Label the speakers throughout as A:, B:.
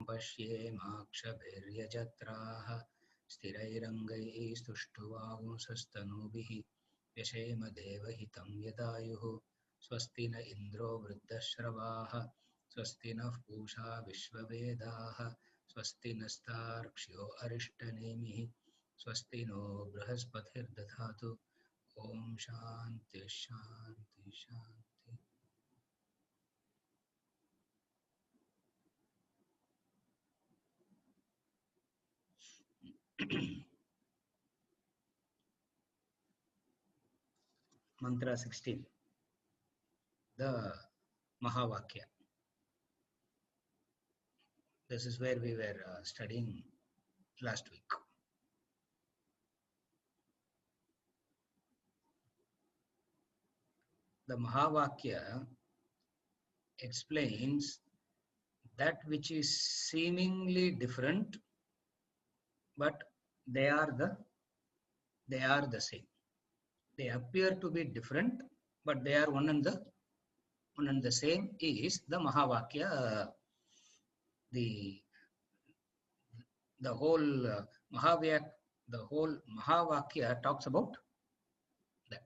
A: पश्येमाक्षभिर्यजत्राः स्थिरैरङ्गैः स्तुष्ट्वांसस्तनूभिः व्यशेम देवहितं यदायुः स्वस्ति न इन्द्रो वृद्धश्रवाः स्वस्ति नः पूषा विश्ववेदाः स्वस्ति नस्तार्क्ष्यो अरिष्टनेमिः स्वस्ति नो बृहस्पतिर्दधातु ॐ शान्ति शान्ति शान्ति। Mantra 16, the Mahavakya. This is where we were studying last week. The Mahavakya explains that which is seemingly different, but they are the same. They appear to be different, but they are one and the same is the Mahavakya. The whole Mahavakya talks about that.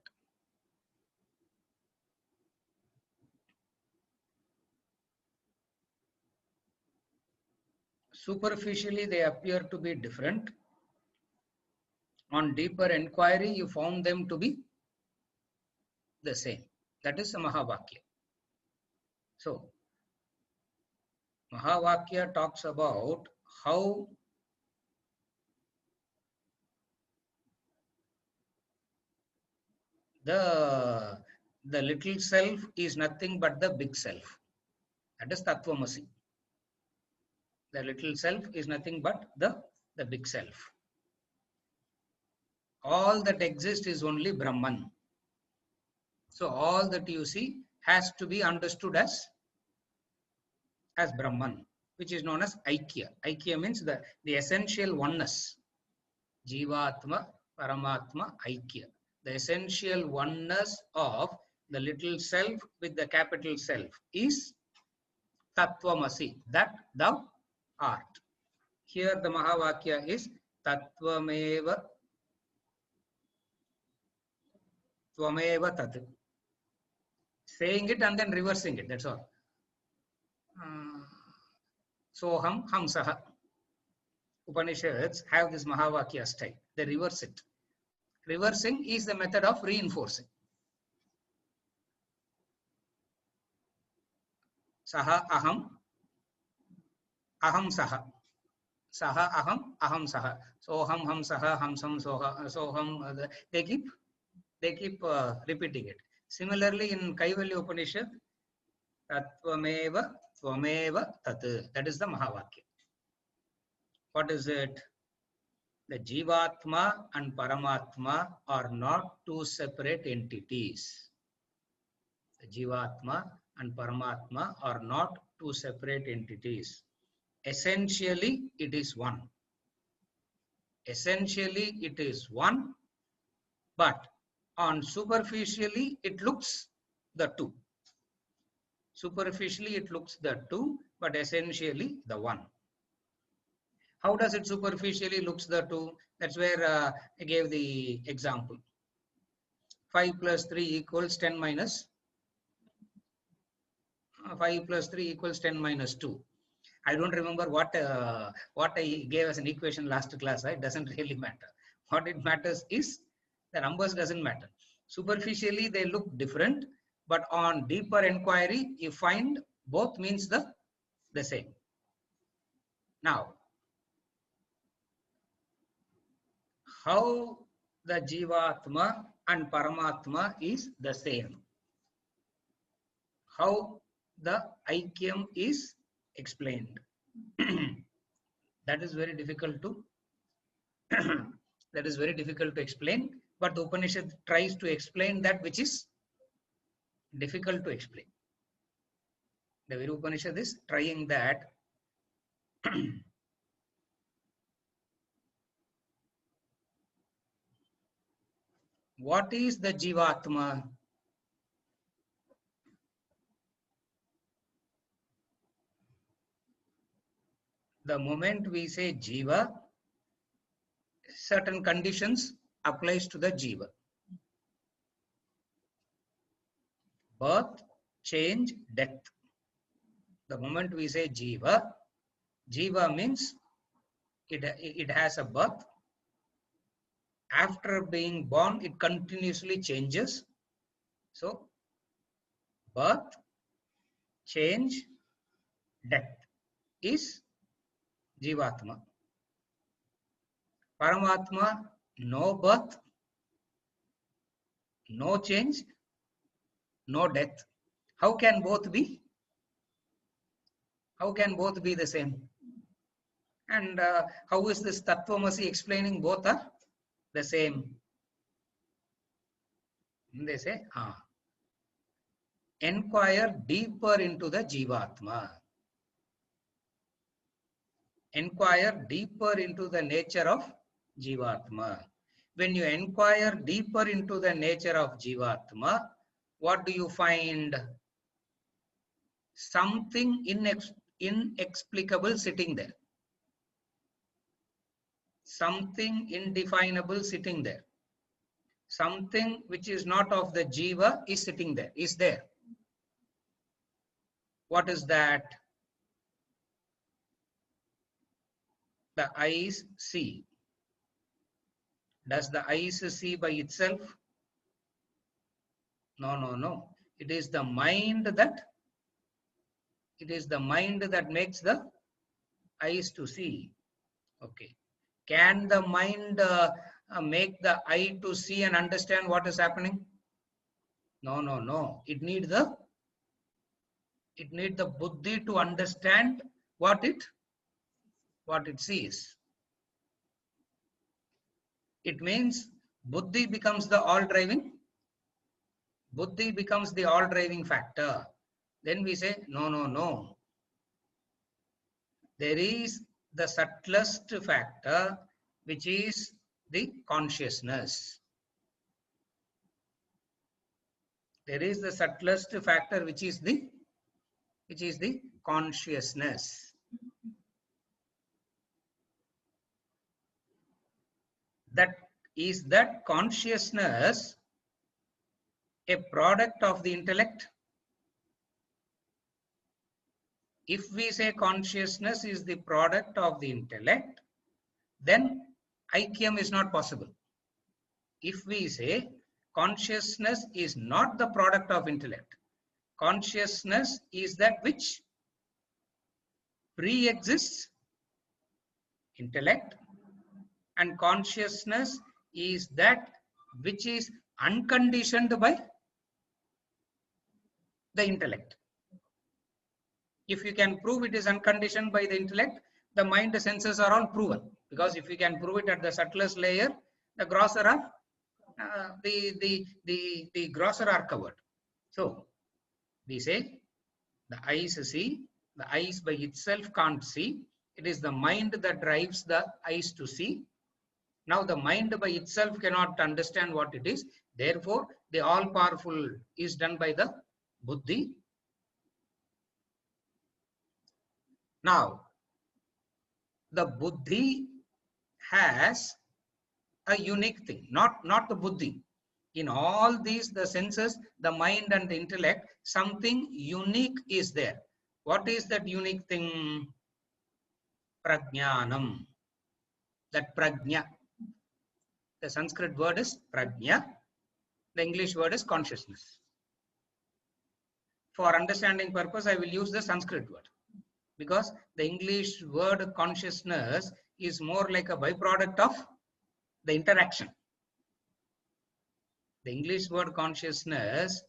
A: Superficially, they appear to be different. On deeper inquiry, you found them to be the same. That is the Mahavakya. So, Mahavakya talks about how the little self is nothing but the big self. That is Tattvamasi. The little self is nothing but the big self. All that exists is only Brahman. So all that you see has to be understood as Brahman, which is known as Aikya. Aikya means the essential oneness. Jivatma, Paramatma, Aikya. The essential oneness of the little self with the capital self is Tattvamasi, that thou art. Here the Mahavakya is Tattvameva Tvameva Tat. Saying it and then reversing it, that's all. Soham Hamsaha. Upanishads have this Mahavakya style. They reverse it. Reversing is the method of reinforcing. Saha aham, aham saha. Saha aham, aham saha. Soham ham saha, hamsam soham. They keep repeating it. Similarly, in Kaivalya Upanishad, Tattvameva Tvameva Tat. That is the Mahavakya. What is it? The Jivatma and Paramatma are not two separate entities. The Jivatma and Paramatma are not two separate entities. Essentially, it is one. Essentially, it is one, but on superficially, it looks the two. Superficially, it looks the two, but essentially the one. How does it superficially looks the two? That's where I gave the example. 5 plus 3 equals 10 minus 5 plus 3 equals 10 minus 2. I don't remember what I gave as an equation last class. It doesn't really matter. What it matters is the numbers doesn't matter. Superficially, they look different, but on deeper inquiry, you find both means the same. Now, how the Jivatma and Paramatma is the same? How the Aikyam is explained? That is very difficult to explain, but the Upanishad tries to explain that which is difficult to explain. The very Upanishad is trying that. What is the Jivatma? the moment we say jiva, certain conditions applies to the jiva. Birth, change, death. The moment we say jiva, jiva means it has a birth. After being born, it continuously changes. So birth, change, death is jivatma. Paramatma, no birth, no change, no death. How can both be? How can both be the same? And how is this Tattvamasi explaining both are the same? They say, inquire deeper into the Jivatma. Inquire deeper into the nature of Jivatma. When you inquire deeper into the nature of Jivatma, what do you find? Something inexplicable sitting there. Something indefinable sitting there. Something which is not of the jiva is sitting there, is there. What is that? The eyes see. Does the eyes see by itself? No, no, no. It is the mind that makes the eyes to see. Okay. Can the mind make the eye to see and understand what is happening? No, no, no. It needs the buddhi to understand what it sees. It means buddhi becomes the all-driving. Buddhi becomes the all-driving factor. Then we say, no, no, no. There is the subtlest factor, which is the consciousness. There is the subtlest factor, which is the consciousness. That consciousness a product of the intellect? If we say consciousness is the product of the intellect, then aikyam is not possible. If we say consciousness is not the product of intellect, consciousness is that which pre-exists intellect, and consciousness is that which is unconditioned by the intellect. If you can prove it is unconditioned by the intellect, the mind senses are all proven. Because if you can prove it at the subtlest layer, the grosser are the grosser are covered. So we say the eyes see, the eyes by itself can't see. It is the mind that drives the eyes to see. Now the mind by itself cannot understand what it is. Therefore, the all-powerful is done by the buddhi. Now, the buddhi has a unique thing, not the buddhi. In all these, the senses, the mind and the intellect, something unique is there. What is that unique thing? Prajnanam. That prajna. The Sanskrit word is prajna. The English word is consciousness. For understanding purpose, I will use the Sanskrit word. Because the English word consciousness is more like a byproduct of the interaction. The English word consciousness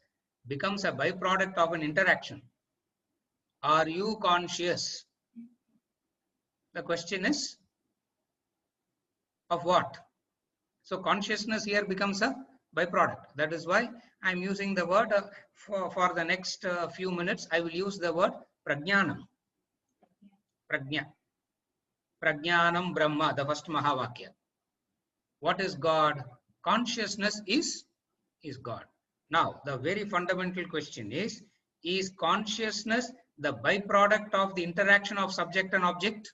A: becomes a byproduct of an interaction. Are you conscious? The question is, of what? So consciousness here becomes a byproduct. That is why I am using the word for the next few minutes. I will use the word prajnanam. Prajna. Prajnanam Brahma, the first Mahavakya. What is God? Consciousness is God. Now, the very fundamental question is consciousness the byproduct of the interaction of subject and object?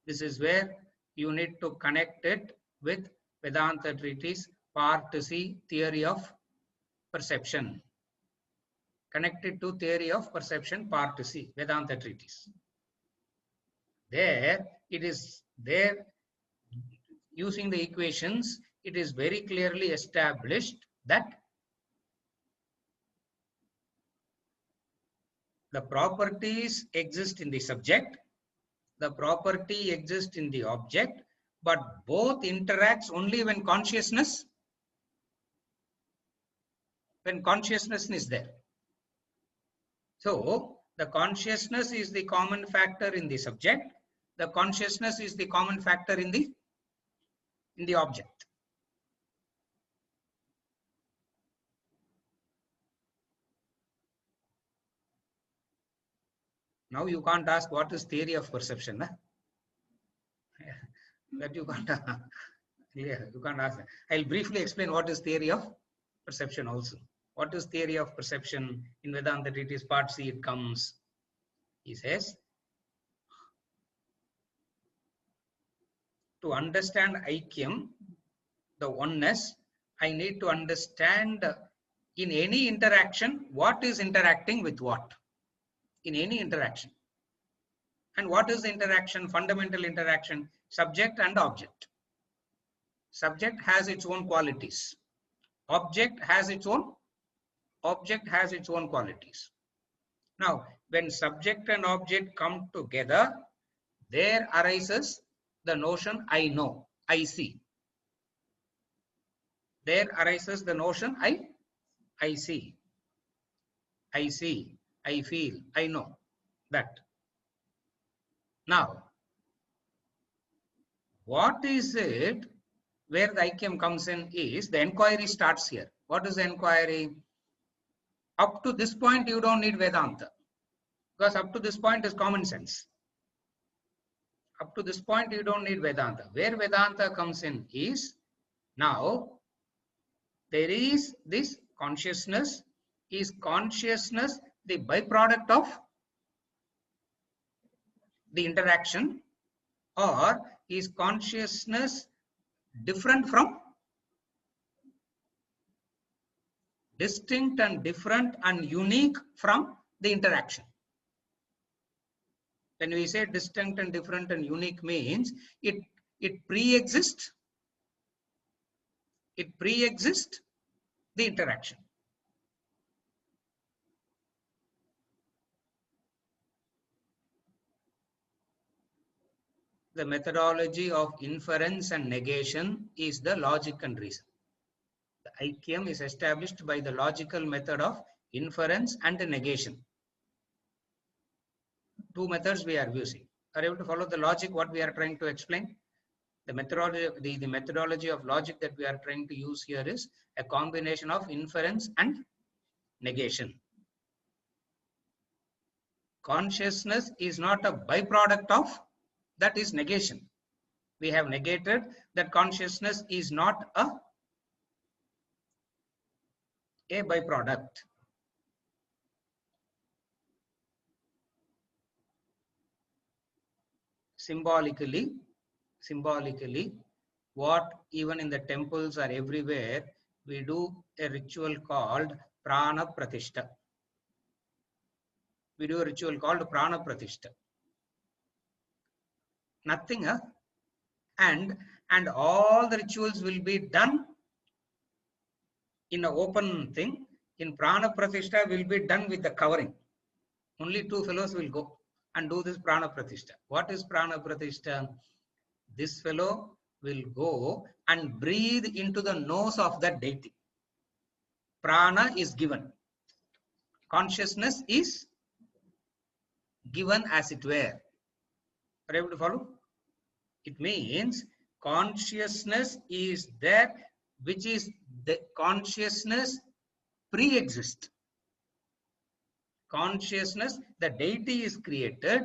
A: This is where you need to connect it with Vedanta treatise part C, theory of perception. Connected to theory of perception part C, Vedanta treatise. There it is there, using the equations, it is very clearly established that the properties exist in the subject, the property exists in the object, but both interacts only when consciousness is there. So the consciousness is the common factor in the subject, the consciousness is the common factor in the object. Now you can't ask what is theory of perception. Huh? That you can't. Yeah, you can't ask that. I'll briefly explain what is theory of perception also. What is theory of perception? In Vedanta treatise part C it comes. He says, to understand Aikyam, the oneness, I need to understand in any interaction what is interacting with what. In any interaction. And what is the interaction? Fundamental interaction, subject and object. Subject has its own qualities. Object has its own qualities. Now, when subject and object come together, there arises the notion I know, I see. There arises the notion I see, I feel, I know that. Now, what is it where the Aikyam comes in is the enquiry starts here. What is the enquiry? Up to this point, you don't need Vedanta, because up to this point is common sense. Up to this point, you don't need Vedanta. Where Vedanta comes in is, now there is this consciousness. Is consciousness the byproduct of the interaction, or is consciousness different from, distinct and different and unique from the interaction? When we say distinct and different and unique means it pre-exists the interaction. The methodology of inference and negation is the logic and reason. The Aikyam is established by the logical method of inference and negation. Two methods we are using. Are you able to follow the logic, what we are trying to explain? The methodology of logic that we are trying to use here is a combination of inference and negation. Consciousness is not a byproduct of, that is negation. We have negated that consciousness is not a byproduct. Symbolically, what even in the temples or everywhere, we do a ritual called Prana Pratishta. We do a ritual called Prana Pratishta. Nothing, and all the rituals will be done in an open thing. In Prana Pratishta will be done with the covering. Only two fellows will go and do this Prana Pratishta. What is Prana Pratishta? This fellow will go and breathe into the nose of that deity. Prana is given. Consciousness is given as it were. Are you able to follow? It means consciousness is there, which is the consciousness pre-exist. Consciousness, the deity is created,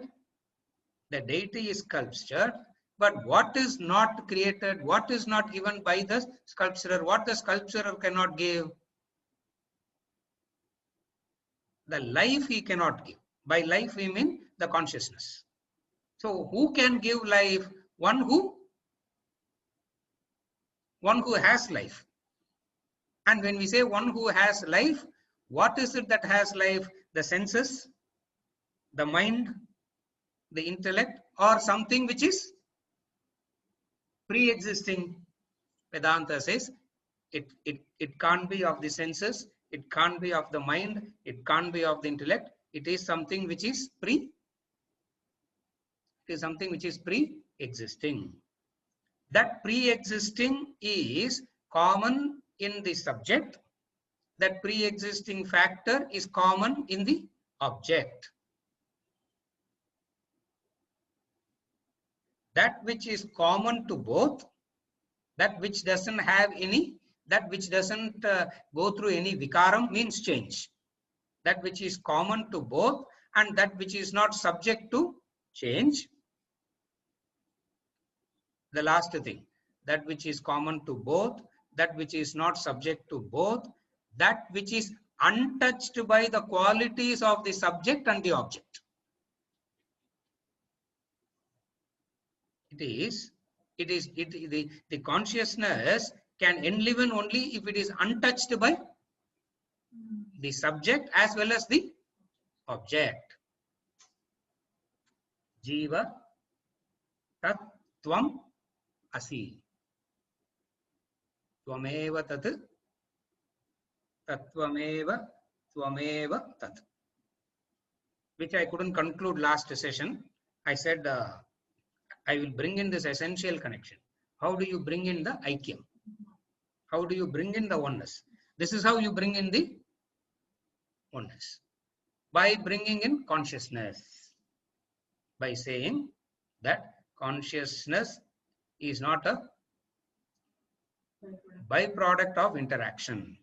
A: the deity is sculptured, but what is not created, what is not given by the sculpturer, what the sculpturer cannot give? The life he cannot give. By life we mean the consciousness. So who can give life? One who has life. And when we say one who has life, what is it that has life? The senses, the mind, the intellect, or something which is pre-existing? Vedanta says it can't be of the senses, it can't be of the mind, it can't be of the intellect. It is something which is pre-existing. That pre-existing is common in the subject. That pre-existing factor is common in the object. That which is common to both, that which doesn't have any, that which doesn't go through any vikaram means change. That which is common to both and that which is not subject to change. The last thing, that which is common to both, that which is not subject to both, that which is untouched by the qualities of the subject and the object. The consciousness can enliven only if it is untouched by the subject as well as the object. Jiva tat tvam asi. Tvameva tat tatvameva tvameva tat. Which I couldn't conclude last session. I said I will bring in this essential connection. How do you bring in the aikyam? How do you bring in the oneness? This is how you bring in the oneness. By bringing in consciousness. By saying that consciousness is not a byproduct of interaction.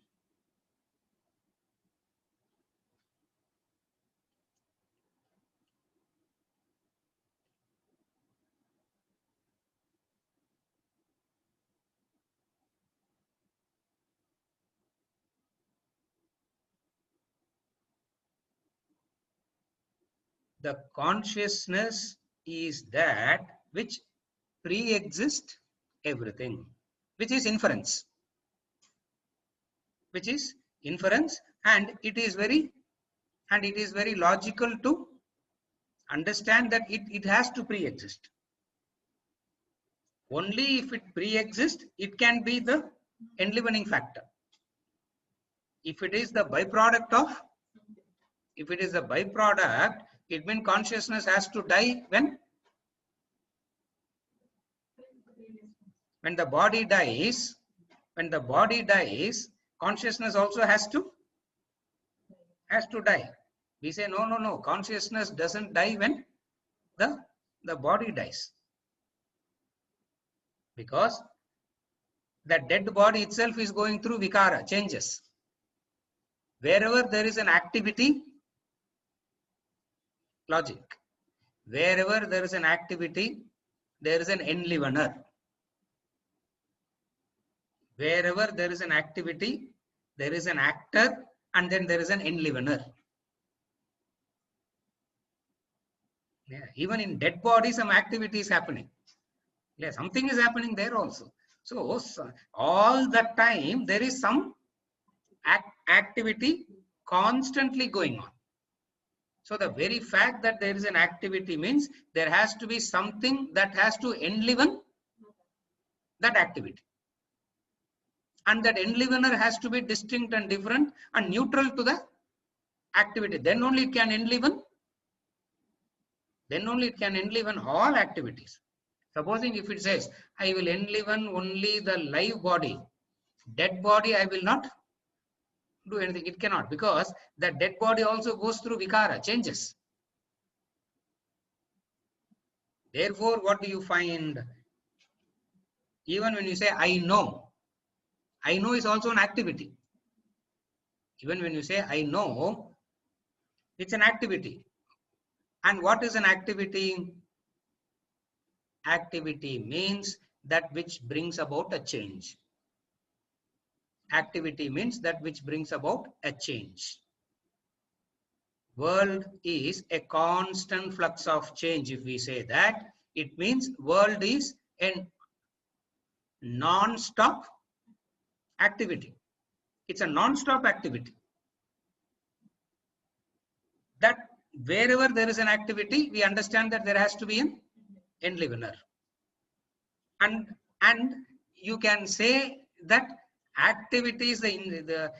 A: The consciousness is that which pre-exists everything, which is inference. Which is inference, and it is very logical to understand that it has to pre-exist. Only if it pre-exists, it can be the enlivening factor. If it is the byproduct, it means consciousness has to die when the body dies. When the body dies, consciousness also has to die. We say no, consciousness doesn't die when the body dies, because the dead body itself is going through vikara, changes. Wherever there is an activity, logic, wherever there is an activity, there is an enlivener. Wherever there is an activity, there is an actor, and then there is an enlivener. Yeah, even in dead body, some activity is happening. Yeah, something is happening there also. So all the time there is some activity constantly going on. So the very fact that there is an activity means there has to be something that has to enliven that activity. And that enlivener has to be distinct and different and neutral to the activity. Then only it can enliven. Then only it can enliven all activities. Supposing if it says, I will enliven only the live body, dead body I will not do anything. It cannot, because the dead body also goes through vikara, changes. Therefore, what do you find? Even when you say, I know is also an activity. Even when you say, I know, it's an activity. And what is an activity? Activity means that which brings about a change. Activity means that which brings about a change. World is a constant flux of change. If we say that, it means world is a non-stop activity. It's a non-stop activity. That wherever there is an activity, we understand that there has to be an enlivener. And you can say that activity is the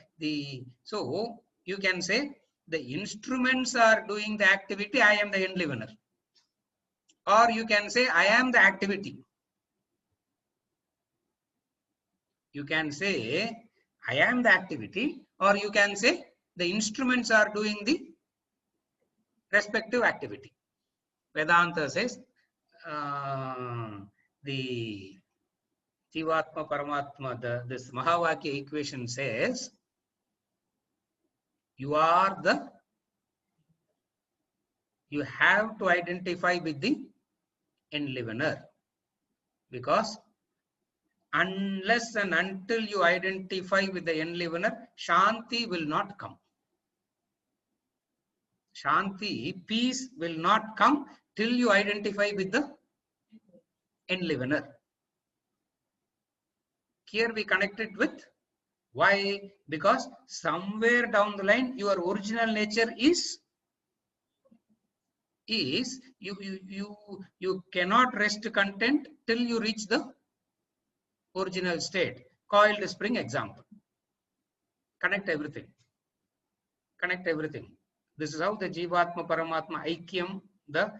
A: so you can say the instruments are doing the activity, I am the enlivener. Or you can say I am the activity. You can say I am the activity, or you can say the instruments are doing the respective activity. Vedanta says the Jivatma Paramatma, this Mahavakya equation says you have to identify with the enlivener, because unless and until you identify with the enlivener, Shanti will not come. Shanti, peace will not come till you identify with the enlivener. Here we connect it with why? Because somewhere down the line, your original nature is you cannot rest content till you reach the original state. Coiled spring example. Connect everything. Connect everything. This is how the Jivatma Paramatma Aikyam, the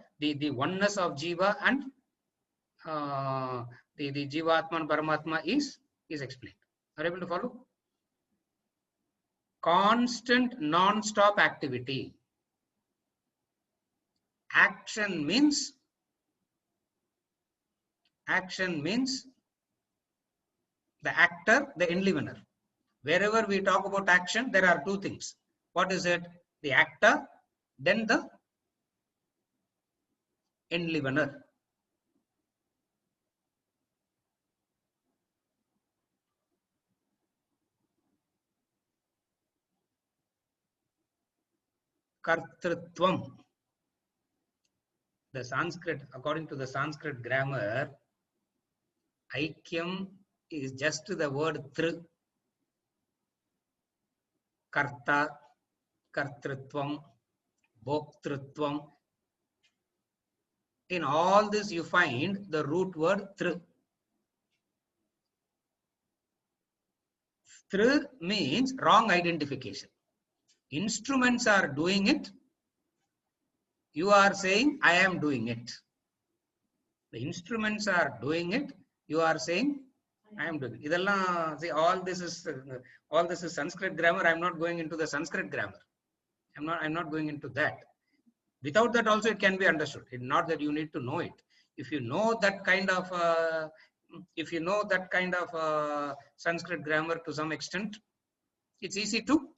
A: oneness of Jiva and the Jivatma and Paramatma is explained. Are you able to follow? Constant non-stop activity. Action means the actor, the enlivener. Wherever we talk about action, there are two things. What is it? The actor, then the enlivener. Kartrutvam. The Sanskrit, according to the Sanskrit grammar, Aikyam is just the word thr. Karta, Kartrutvam, Bhoktrutvam. In all this you find the root word thr. Thr means wrong identification. Instruments are doing it. You are saying, I am doing it. The instruments are doing it. You are saying, I am doing it. See, all this is Sanskrit grammar. I am not going into the Sanskrit grammar. I'm not going into that. Without that also it can be understood. It's not that you need to know it. If you know that kind of Sanskrit grammar to some extent, it's easy to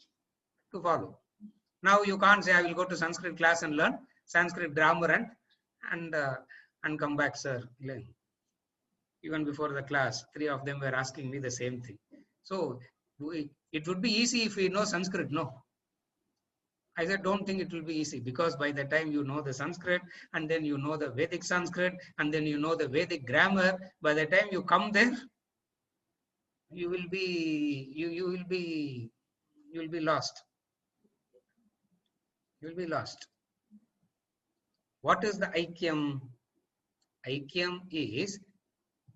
A: follow. Now you can't say I will go to Sanskrit class and learn Sanskrit grammar and come back, sir. Even before the class, 3 of them were asking me the same thing. So it would be easy if we know Sanskrit, no? I said, don't think it will be easy, because by the time you know the Sanskrit, and then you know the Vedic Sanskrit, and then you know the Vedic grammar, by the time you come there, you will be lost. You will be lost. What is the Aikyam? Aikyam is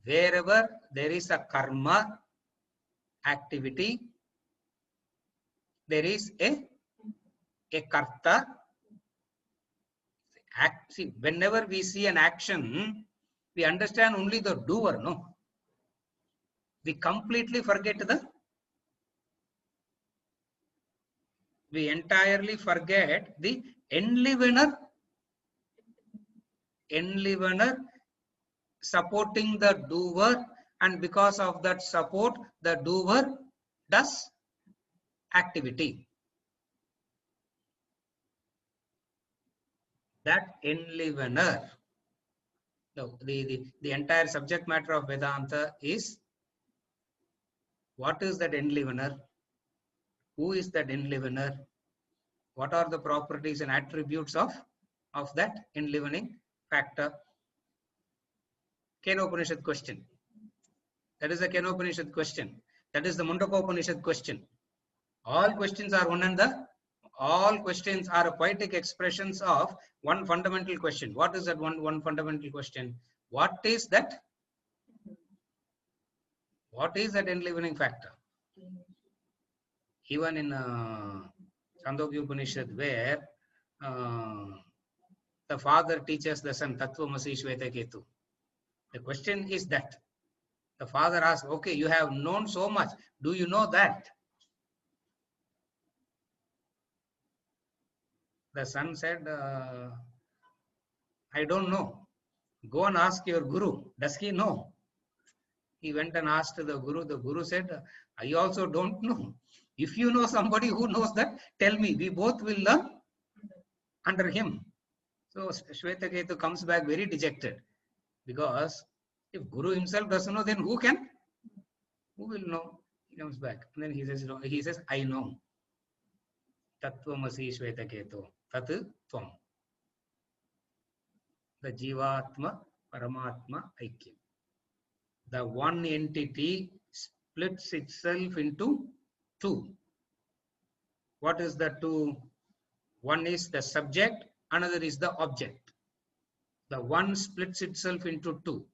A: wherever there is a karma activity, there is a karta. See, whenever we see an action, we understand only the doer, no? We completely forget we entirely forget the enlivener supporting the doer, and because of that support, the doer does activity. That enlivener, the entire subject matter of Vedanta is, what is that enlivener? Who is that enlivener? What are the properties and attributes of that enlivening factor? Kenopanishad question. That is the Kenopanishad question. That is the Mundakopanishad question. All questions are all questions are poetic expressions of one fundamental question. What is that one fundamental question? What is that? What is that enlivening factor? Even in Chandogya Upanishad, where the father teaches the son Tattvamasi Shvetaketu. The question is that the father asks, okay, you have known so much. Do you know that? The son said, I don't know. Go and ask your guru. Does he know? He went and asked the guru. The guru said, I also don't know. If you know somebody who knows that, tell me. We both will learn under him. So Shvetaketu comes back very dejected, because if Guru himself doesn't know, then who can? Who will know? He comes back. And then he says, I know. Tattvamasi Shvetaketu. Tat Tvam. The Jivatma Paramatma Aikyam. The one entity splits itself into two. What is the two? One is the subject, another is the object. The one splits itself into two,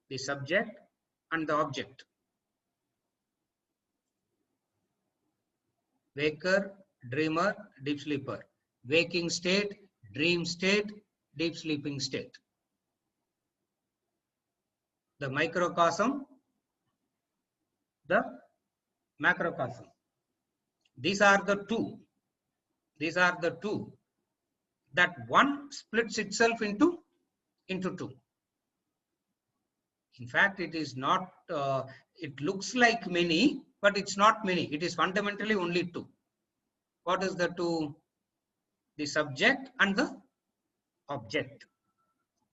A: the subject and the object. Waker, dreamer, deep sleeper. Waking state, dream state, deep sleeping state. The microcosm, the macrocosm. These are the two. These are the two. That one splits itself into two. In fact, it is not, it looks like many, but it's not many. It is fundamentally only two. What is the two? The subject and the object.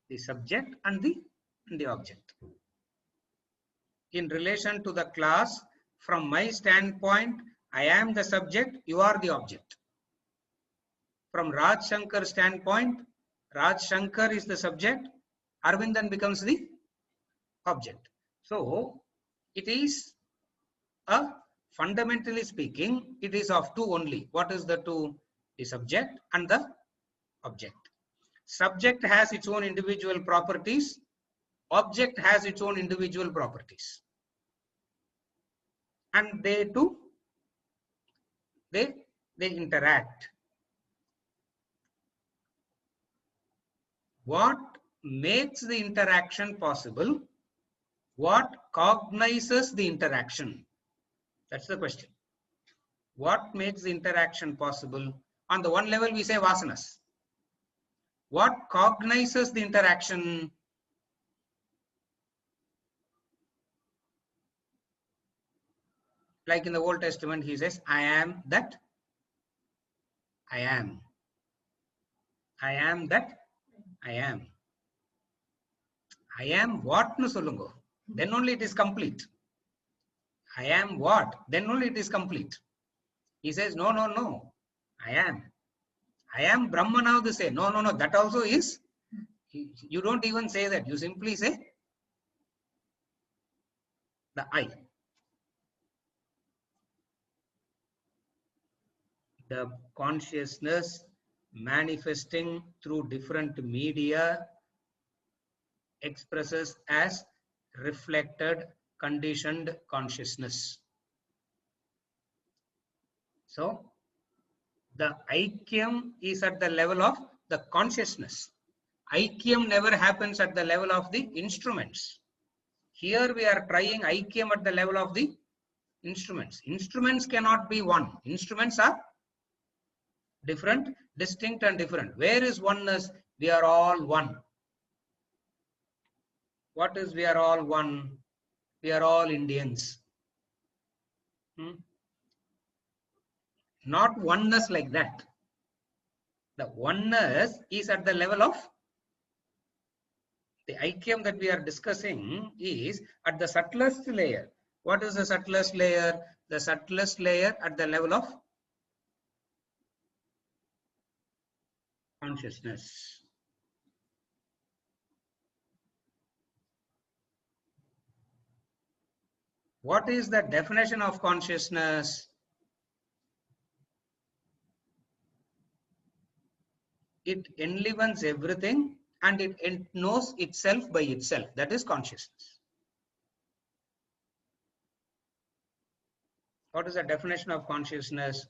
A: The subject and the object. In relation to the class, from my standpoint, I am the subject, you are the object. From Raj Shankar's standpoint, Raj Shankar is the subject, Arvindan becomes the object. So, it is fundamentally speaking, it is of two only. What is the two? The subject and the object. Subject has its own individual properties. Object has its own individual properties. And they two, they interact. What makes the interaction possible? What cognizes the interaction? That's the question. What makes the interaction possible? On the one level, we say vasanas. What cognizes the interaction? Like in the Old Testament, he says, I am that I am. I am that I am. I am what? No solungo. Then only it is complete. I am what? Then only it is complete. He says, no, no, no. I am. I am Brahma now to say. No, no, no. That also is. You don't even say that. You simply say the I. The consciousness manifesting through different media expresses as reflected conditioned consciousness. So, the Aikyam is at the level of the consciousness. Aikyam never happens at the level of the instruments. Here we are trying Aikyam at the level of the instruments. Instruments cannot be one. Instruments are different, distinct and different. Where is oneness? We are all one. What is we are all one? We are all Indians. Not oneness like that. The oneness is at the level of the Aikyam that we are discussing is at the subtlest layer. What is the subtlest layer? The subtlest layer at the level of consciousness. What is the definition of consciousness? It enlivens everything and it knows itself by itself. That is consciousness. What is the definition of consciousness?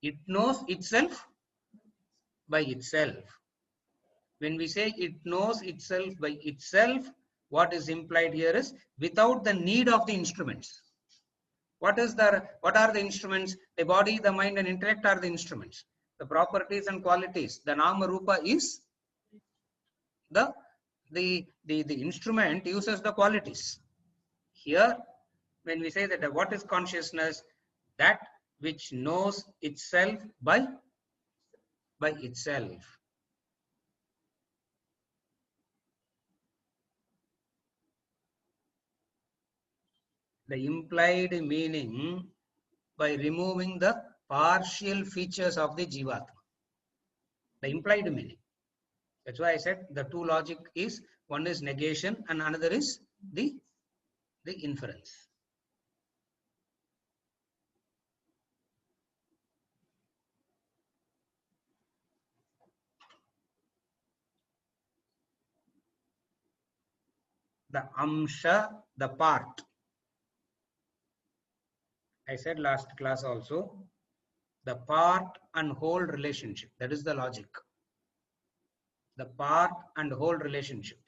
A: It knows itself by itself. When we say it knows itself by itself, what is implied here is without the need of the instruments. What are the instruments? The body, the mind, and intellect are the instruments. The properties and qualities. The nama rupa is the instrument uses the qualities. Here, when we say that what is consciousness, that which knows itself by itself. The implied meaning by removing the partial features of the Jivatma. The implied meaning. That's why I said the two logic is, one is negation and another is the inference. The amsha, the part. I said last class also, the part and whole relationship. That is the logic. The part and whole relationship.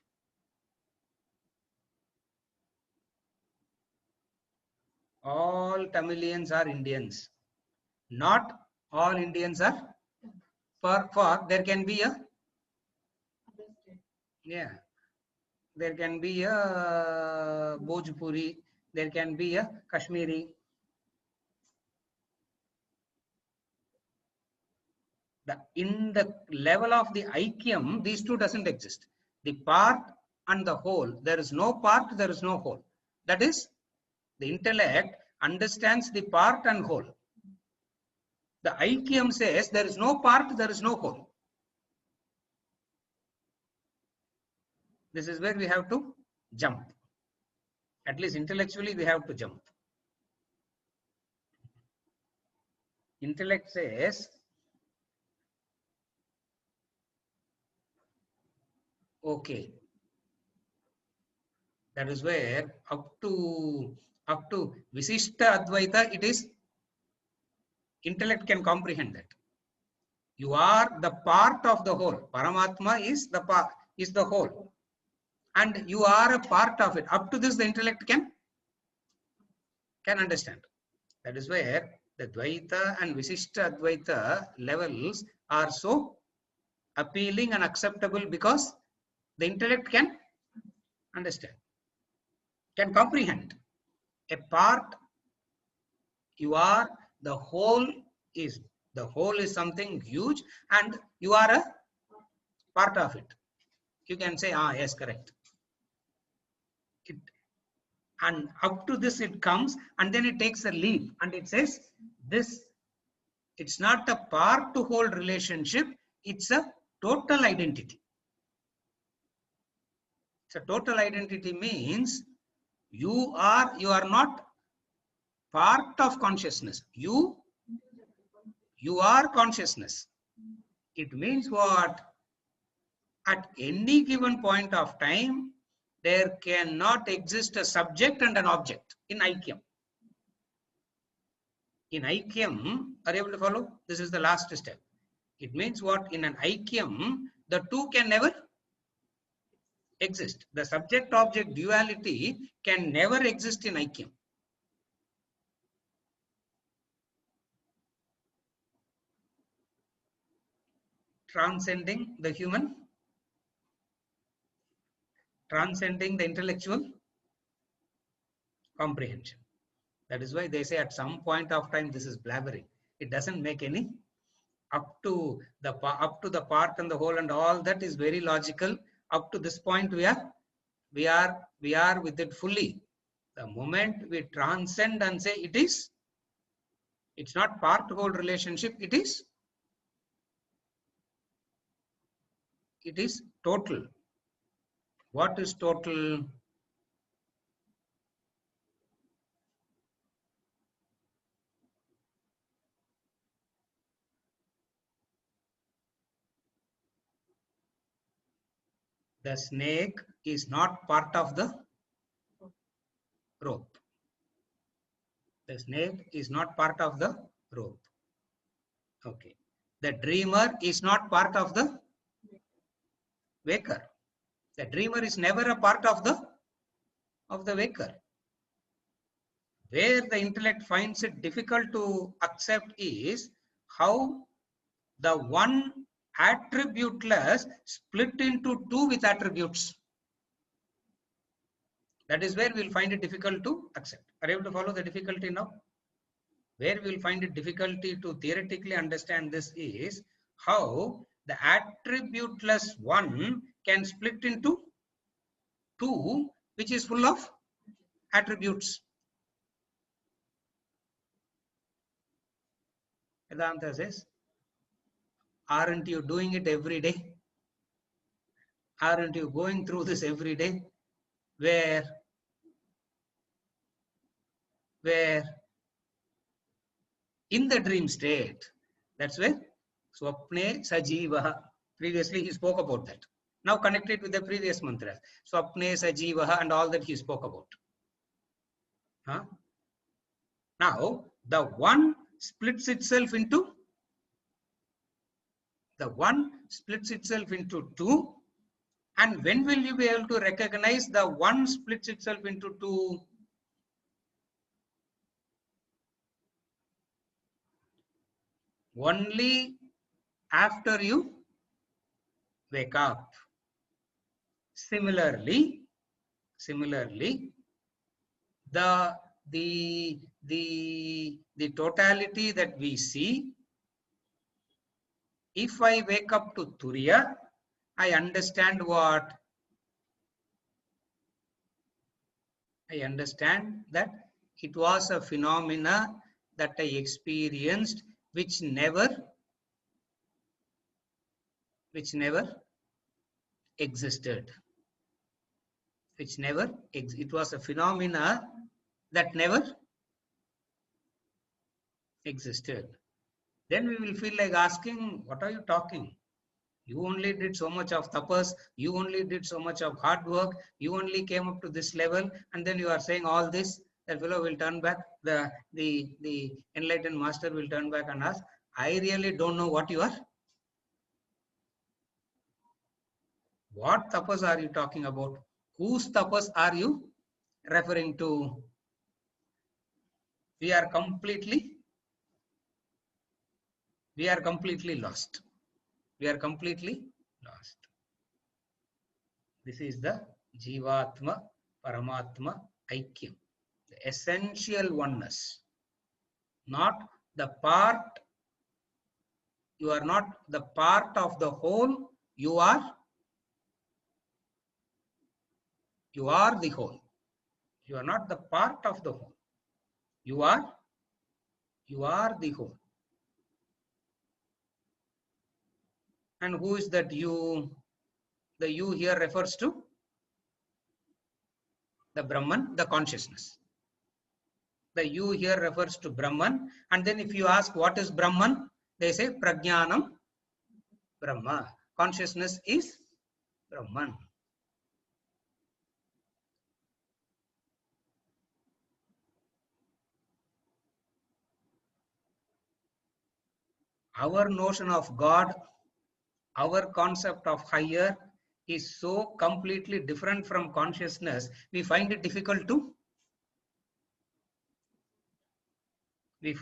A: All Tamilians are Indians. Not all Indians are. For there can be a, yeah, there can be a Bhojpuri, there can be a Kashmiri. In the level of the Aikyam, these two doesn't exist. The part and the whole, there is no part, there is no whole. That is, the intellect understands the part and whole. The Aikyam says there is no part, there is no whole. This is where we have to jump. At least intellectually, we have to jump. Intellect says, okay. That is where up to Visishta Advaita, it is intellect can comprehend that. You are the part of the whole. Paramatma is the part, is the whole. And you are a part of it. Up to this, the intellect can understand. That is where the Dvaita and Visishta Advaita levels are so appealing and acceptable, because the intellect can understand, can comprehend. A part, you are, the whole is something huge and you are a part of it. You can say, yes, correct. And up to this it comes, and then it takes a leap and it says, this, it's not a part to whole relationship, it's a total identity. So total identity means you are not part of consciousness. You are consciousness. It means what? At any given point of time, there cannot exist a subject and an object in Aikyam. In Aikyam, are you able to follow? This is the last step. It means what? In an Aikyam, the two can never exist. The subject-object duality can never exist in Aikyam. Transcending the human, transcending the intellectual comprehension. That is why they say at some point of time this is blabbering. It doesn't make any, up to the part and the whole and all that is very logical. Up to this point we are with it fully. The moment we transcend and say it's not part whole relationship, it is it is total. What is total? The snake is not part of the rope. The snake is not part of the rope. Okay. The dreamer is not part of the waker. The dreamer is never a part of the waker. Where the intellect finds it difficult to accept is how the one attributeless split into two with attributes. That is where we'll find it difficult to accept. Are you able to follow the difficulty now? Where we'll find it difficulty to theoretically understand this is how the attributeless one can split into two, which is full of attributes. Vedanta says, aren't you doing it every day? Aren't you going through this every day? Where in the dream state, that's where Swapne Sajivaha. Previously he spoke about that. Now connect it with the previous mantra. Swapne Sajivaha and all that he spoke about. Huh? Now the one splits itself into two. And when will you be able to recognize the one splits itself into two? Only after you wake up. Similarly, the totality that we see, if I wake up to Turiya, I understand what? I understand that it was a phenomena that I experienced which never existed. It was a phenomena that never existed. Then we will feel like asking, what are you talking? You only did so much of tapas, you only did so much of hard work, you only came up to this level, and then you are saying all this. That fellow will turn back, the enlightened master will turn back and ask, I really don't know what you are. What tapas are you talking about? Whose tapas are you referring to? We are completely lost. We are completely lost. This is the Jivatma Paramatma Aikyam, the essential oneness, not the part. You are not the part of the whole, you are the whole. You are not the part of the whole. You are the whole. And who is that you? The you here refers to the Brahman, the consciousness. The you here refers to Brahman. And then if you ask what is Brahman, they say Prajnanam Brahma. Consciousness is Brahman. Our notion of God, our concept of higher is so completely different from consciousness, we find it difficult to we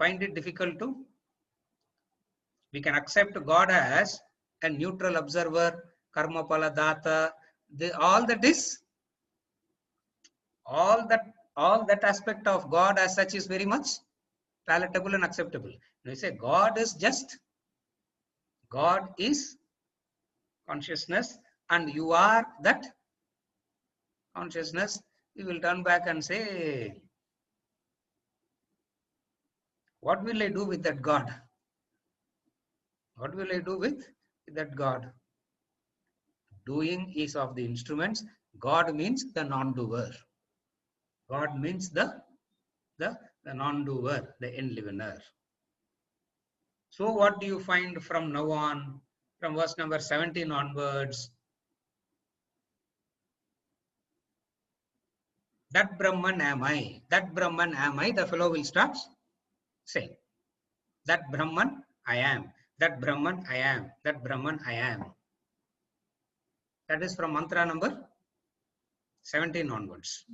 A: can accept God as a neutral observer, karma pala data, all that aspect of God as such is very much palatable and acceptable. We say God is consciousness and you are that consciousness. We will turn back and say, what will I do with that God? What will I do with that God? Doing is of the instruments. God means the non-doer. God means the non-doer, the enlivener. So what do you find from now on, from verse number 17 onwards? That Brahman am I. That Brahman am I. The fellow will start saying, that Brahman I am. That Brahman I am. That Brahman I am. That is from mantra number 17 onwards.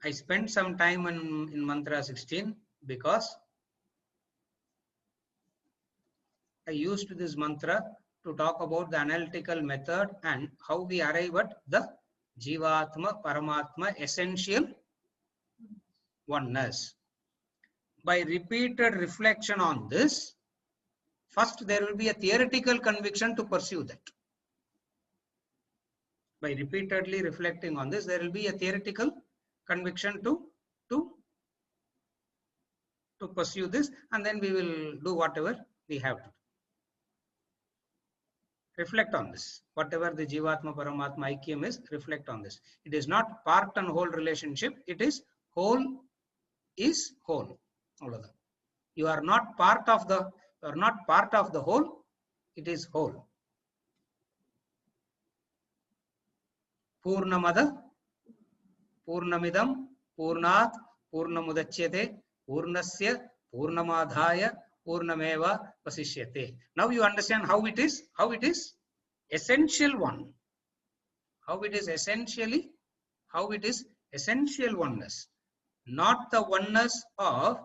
A: I spent some time in mantra 16 because I used this mantra to talk about the analytical method and how we arrive at the Jivatma, Paramatma, essential oneness. By repeated reflection on this, first there will be a theoretical conviction to pursue that. By repeatedly reflecting on this, there will be a theoretical conviction to pursue this, and then we will do whatever we have to do. Reflect on this. Whatever the Jivatma Paramatma Aikyam is, reflect on this. It is not part and whole relationship. It is whole is whole. You are not part of the whole. It is whole. Purnamada, Purnamidam, Purnat, Purnamudachyate, Purnasya, Purnamadhaya, Purnameva Vasishyate. Now you understand how it is essential one. How it is essential oneness. Not the oneness of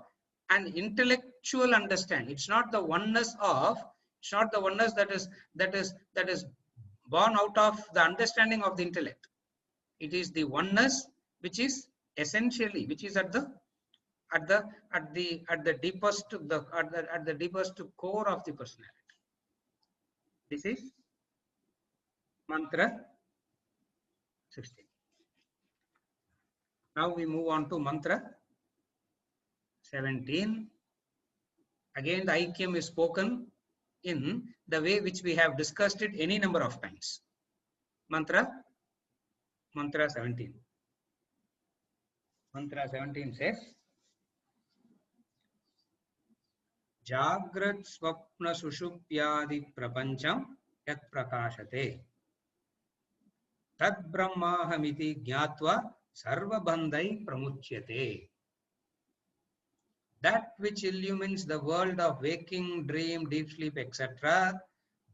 A: an intellectual understanding. It's not the oneness that is born out of the understanding of the intellect. It is the oneness which is essentially, which is at the deepest core of the personality. This is mantra 16. Now we move on to mantra 17. Again, the Aikyam is spoken in the way which we have discussed it any number of times. Mantra 17. Mantra 17 says, Jagrat Swapna Sushupyadi Prapancham Yat Prakashate Tad Brahmahamiti Jnatva Sarva Bandhai Pramuchyate. That which illumines the world of waking, dream, deep sleep, etc.,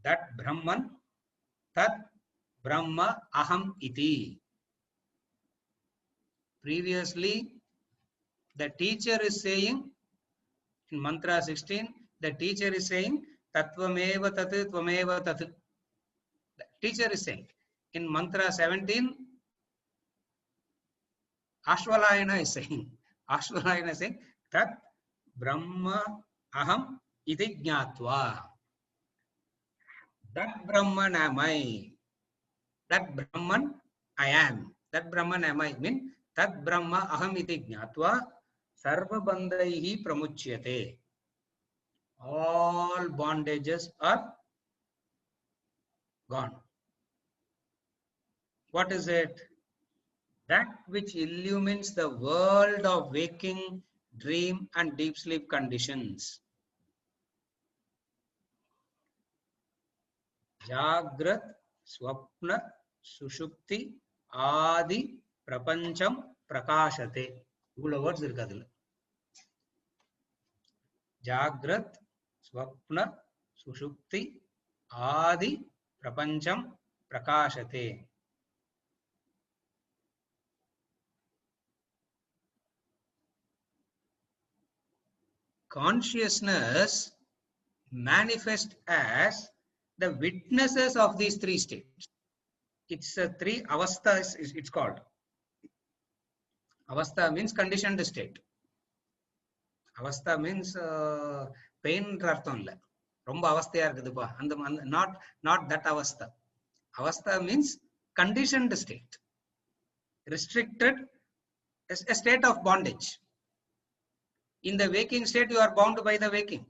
A: that Brahman, Tat Brahma Aham Iti. Previously, the teacher is saying, in mantra 16, the teacher is saying, Tatvameva Tat Tvameva Tat. The teacher is saying. In mantra 17, Ashwalayana is saying, Tat Brahma Aham Iti Jnatva. That Brahman am I. That Brahman I am. That Brahman am I. Mean Tat Brahma Aham Iti Jnatva Sarva Bandhaihi Pramuchyate. All bondages are gone. What is it? That which illumines the world of waking, dream and deep sleep conditions. Jagrat, Swapna, Sushupti, Adi, Prapancham, Prakashate. Ivulo words irukadilla. Jagrat, Swapna, Sushupti, Adi, Prapancham, Prakashate. Consciousness manifest as the witnesses of these three states. It's three avasthas, it's called. Avastha means conditioned state. Avastha means pain artham. Romba avasthaya irukuduppa. Not that avastha. Avastha means conditioned state. Restricted, a state of bondage. In the waking state, you are bound by the waking.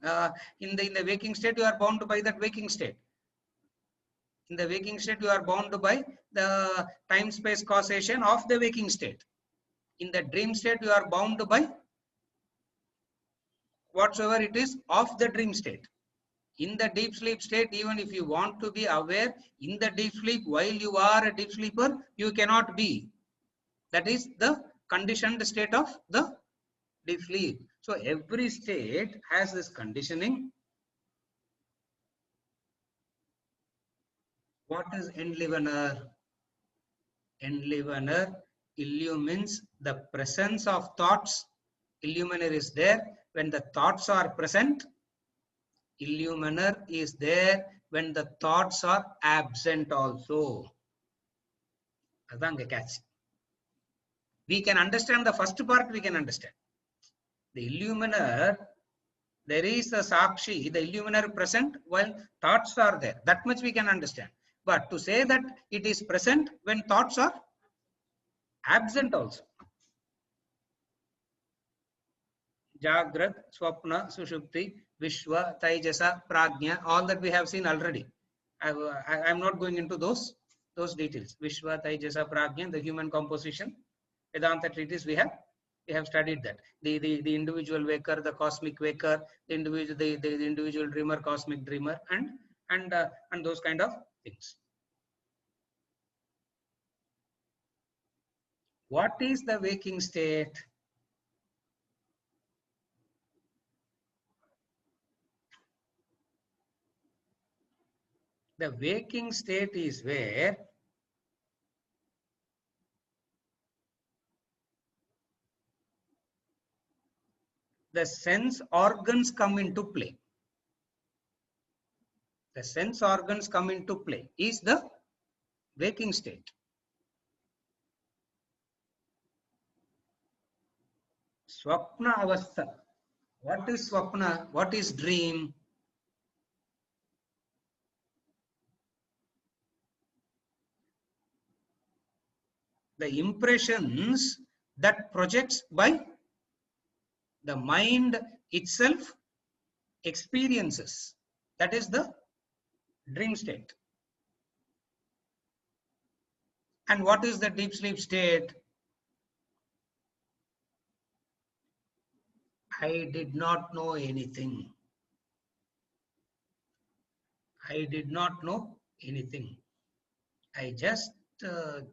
A: In the waking state, you are bound by that waking state. In the waking state, you are bound by the time-space causation of the waking state. In the dream state, you are bound by whatsoever it is of the dream state. In the deep sleep state, even if you want to be aware in the deep sleep while you are a deep sleeper, you cannot be. That is the conditioned state of the deep sleep. So every state has this conditioning. What is enlivener? Enlivener illumines the presence of thoughts. Illuminator is there when the thoughts are present. Illuminator is there when the thoughts are absent also. That's catch. We can understand the first part, we can understand. The illuminator, there is a Sakshi, the illuminator present while thoughts are there. That much we can understand. But to say that it is present when thoughts are absent also. Jagrat, Swapna, Sushupti, Vishwa, Taijasa, Prajna, all that we have seen already. I'm not going into those details. Vishwa, Taijasa, Prajna, the human composition. Vedanta treatise we have studied that. The individual waker, the cosmic waker, the individual dreamer, cosmic dreamer, and those kind of things. What is the waking state? The waking state is where the sense organs come into play. The sense organs come into play is the waking state. Swapna avastha. What is swapna? What is dream? The impressions that projects by the mind itself experiences. That is the dream state. And what is the deep sleep state? I did not know anything. I did not know anything. I just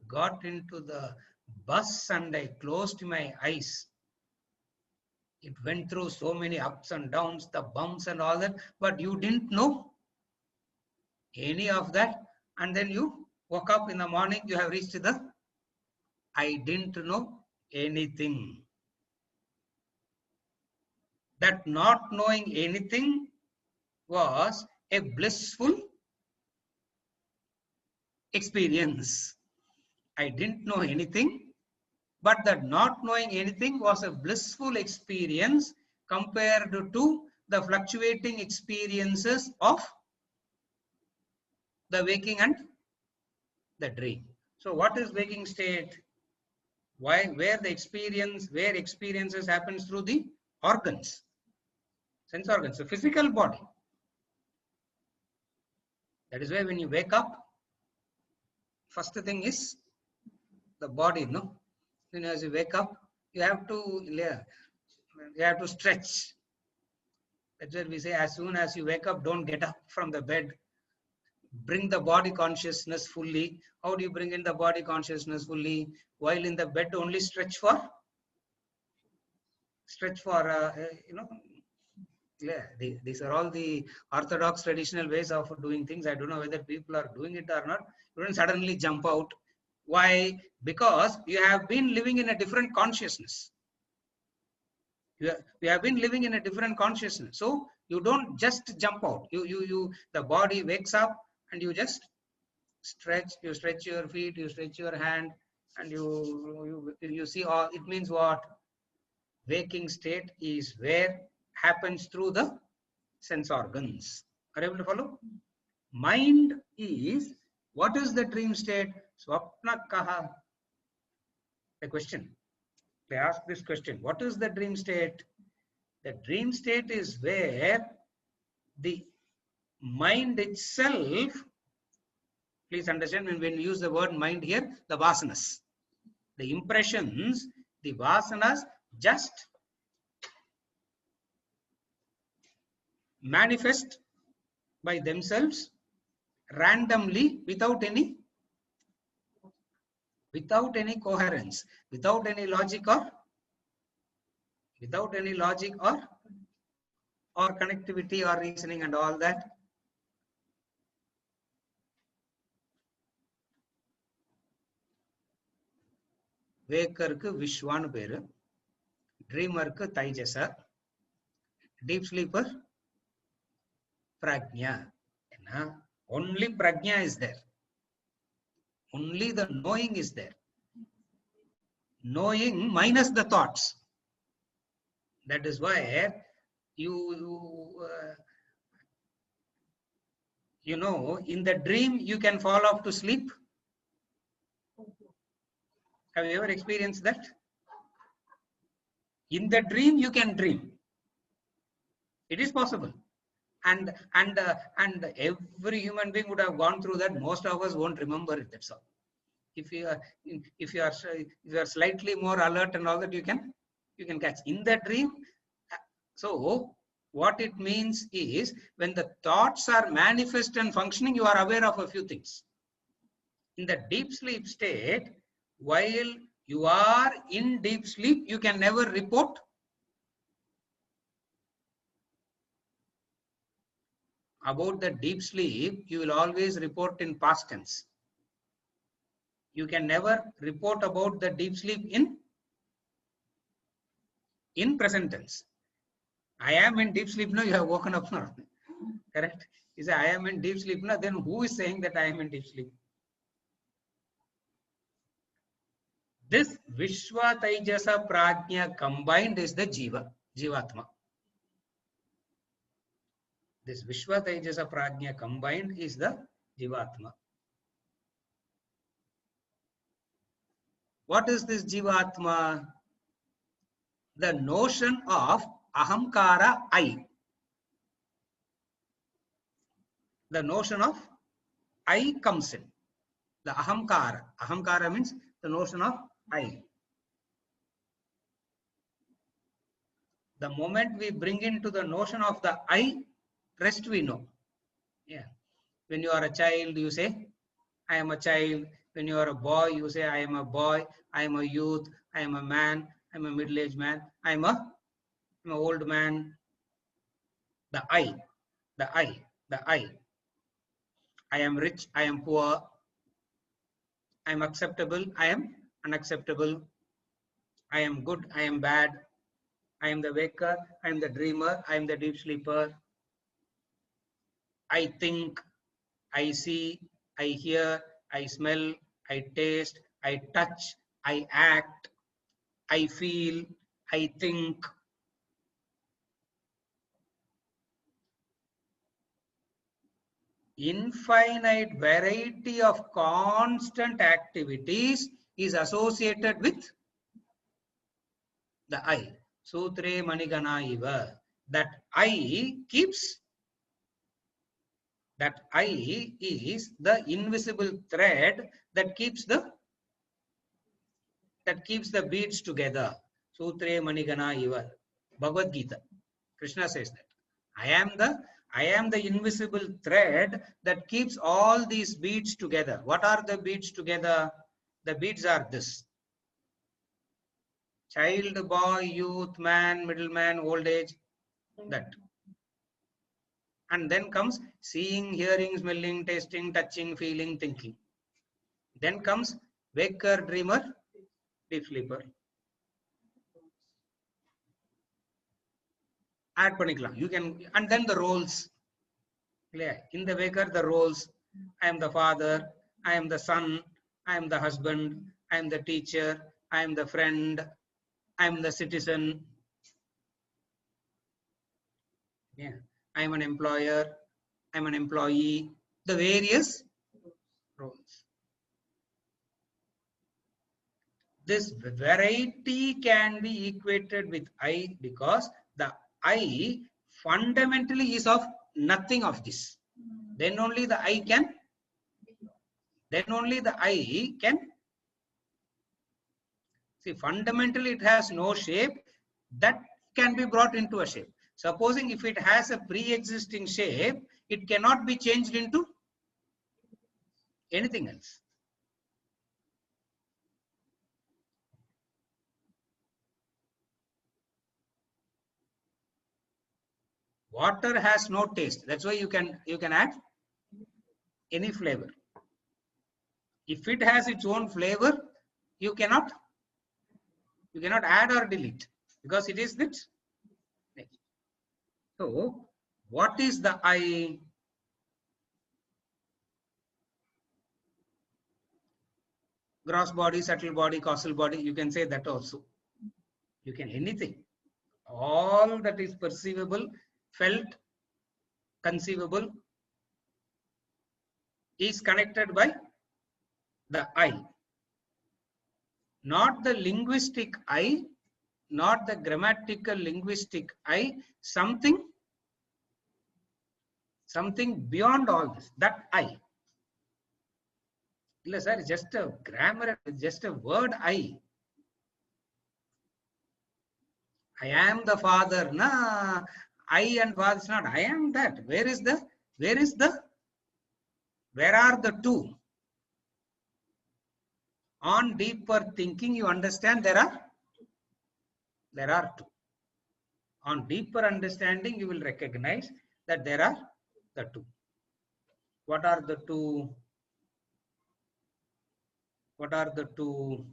A: got into the bus and I closed my eyes. It went through so many ups and downs, the bumps and all that, but you didn't know any of that. And then you woke up in the morning, you have reached the I didn't know anything. That not knowing anything was a blissful experience. I didn't know anything, but that not knowing anything was a blissful experience compared to the fluctuating experiences of the waking and the dream. So what is waking state? Where experiences happens through the organs, sense organs, the physical body. That is why when you wake up, first thing is the body, no? Then as you wake up, you have to stretch. That's why we say as soon as you wake up, don't get up from the bed. Bring the body consciousness fully. How do you bring in the body consciousness fully? While in the bed, only stretch for yeah, these are all the orthodox traditional ways of doing things. I don't know whether people are doing it or not. You don't suddenly jump out. Why? Because you have been living in a different consciousness. You have been living in a different consciousness. So you don't just jump out. The body wakes up and you just stretch. You stretch your feet, you stretch your hand, and you see all. It means what? Waking state is where happens through the sense organs. Are you able to follow? Mind is, what is the dream state? Swapna kaha. The question. They ask this question. What is the dream state? The dream state is where the mind itself Please understand, when we use the word mind here, the vasanas. The impressions, the vasanas just manifest by themselves randomly without any coherence, without any logic or connectivity or reasoning and all that. Waker-ku Vishwanu peru, dreamer-ku Taijasa, deep sleeper Prajna. Only Prajna is there. Only the knowing is there. Knowing minus the thoughts. That is why you know, in the dream you can fall off to sleep. Have you ever experienced that? In the dream you can dream. It is possible. And every human being would have gone through that. Most of us won't remember it. That's all. If you are slightly more alert and all that, you can catch in the dream. So what it means is, when the thoughts are manifest and functioning, you are aware of a few things. In the deep sleep state, while you are in deep sleep, you can never report about the deep sleep. You will always report in past tense. You can never report about the deep sleep in present tense. I am in deep sleep now, you have woken up now. Correct? You say, I am in deep sleep now, then who is saying that I am in deep sleep? This Vishwa Taijasa Prajna combined is the Jivatma. This Vishwa Taijasa Prajna combined is the Jivatma. What is this Jivatma? The notion of Ahamkara I. The notion of I comes in. The Ahamkara. Ahamkara means the notion of I. The moment we bring into the notion of the I, rest we know. Yeah. When you are a child, you say, I am a child. When you are a boy, you say, I am a boy. I am a youth. I am a man. I am a middle-aged man. I am an old man. The I. The I. The I. I am rich. I am poor. I am acceptable. I am unacceptable. I am good. I am bad. I am the waker. I am the dreamer. I am the deep sleeper. I think. I see. I hear. I smell. I taste. I touch. I act. I feel. I think. Infinite variety of constant activities is associated with the I. Sutre Manigana Iva. That I keeps, that I is the invisible thread that keeps the beads together. Sutre Manigana Iva. Bhagavad Gita. Krishna says that. I am the invisible thread that keeps all these beads together. What are the beads together? The beads are this. Child, boy, youth, man, middleman, old age, that. And then comes seeing, hearing, smelling, tasting, touching, feeling, thinking. Then comes waker, dreamer, deep sleeper. Add panikalam. You can, and then the roles. In the waker, the roles. I am the father. I am the son. I am the husband. I am the teacher. I am the friend. I am the citizen. Yeah. I am an employer. I am an employee. The various roles. This variety can be equated with I because the I fundamentally is of nothing of this. Then only the I can then only the eye can see. Fundamentally, it has no shape that can be brought into a shape. Supposing if it has a pre-existing shape, it cannot be changed into anything else. Water has no taste. That's why you can add any flavor. If it has its own flavor, you cannot add or delete because it is that. So, what is the eye? Gross body, subtle body, causal body. You can say that also. You can anything. All that is perceivable, felt, conceivable is connected by the eye. Not the linguistic eye, not the grammatical linguistic eye, something beyond all this, that eye. Illa sir, just a grammar, just a word I. I am the father. Na, I and father is not. I am that. Where are the two? On deeper thinking, you understand there are two. On deeper understanding, you will recognize that there are the two. What are the two? What are the two?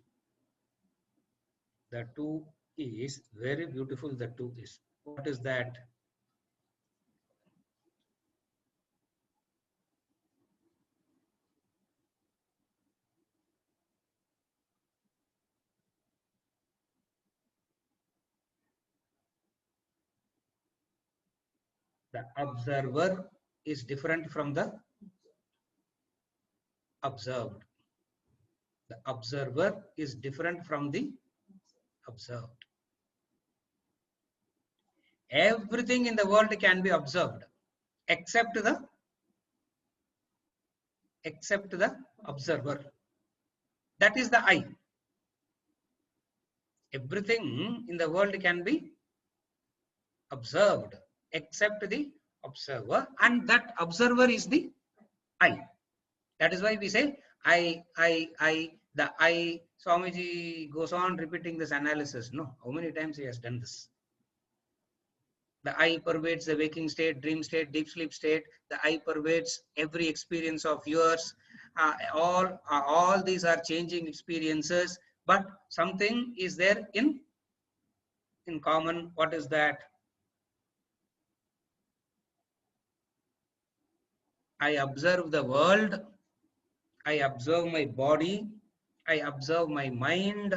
A: The two is very beautiful. The two is. What is that? The observer is different from the observed. The observer is different from the observed. Everything in the world can be observed except the observer. That is the eye. Everything in the world can be observed except the observer, and that observer is the eye. That is why we say I. The eye. Swamiji goes on repeating this analysis. No, how many times he has done this? The eye pervades the waking state, dream state, deep sleep state. The eye pervades every experience of yours. All these are changing experiences, but something is there in common. What is that? I observe the world. I observe my body. I observe my mind.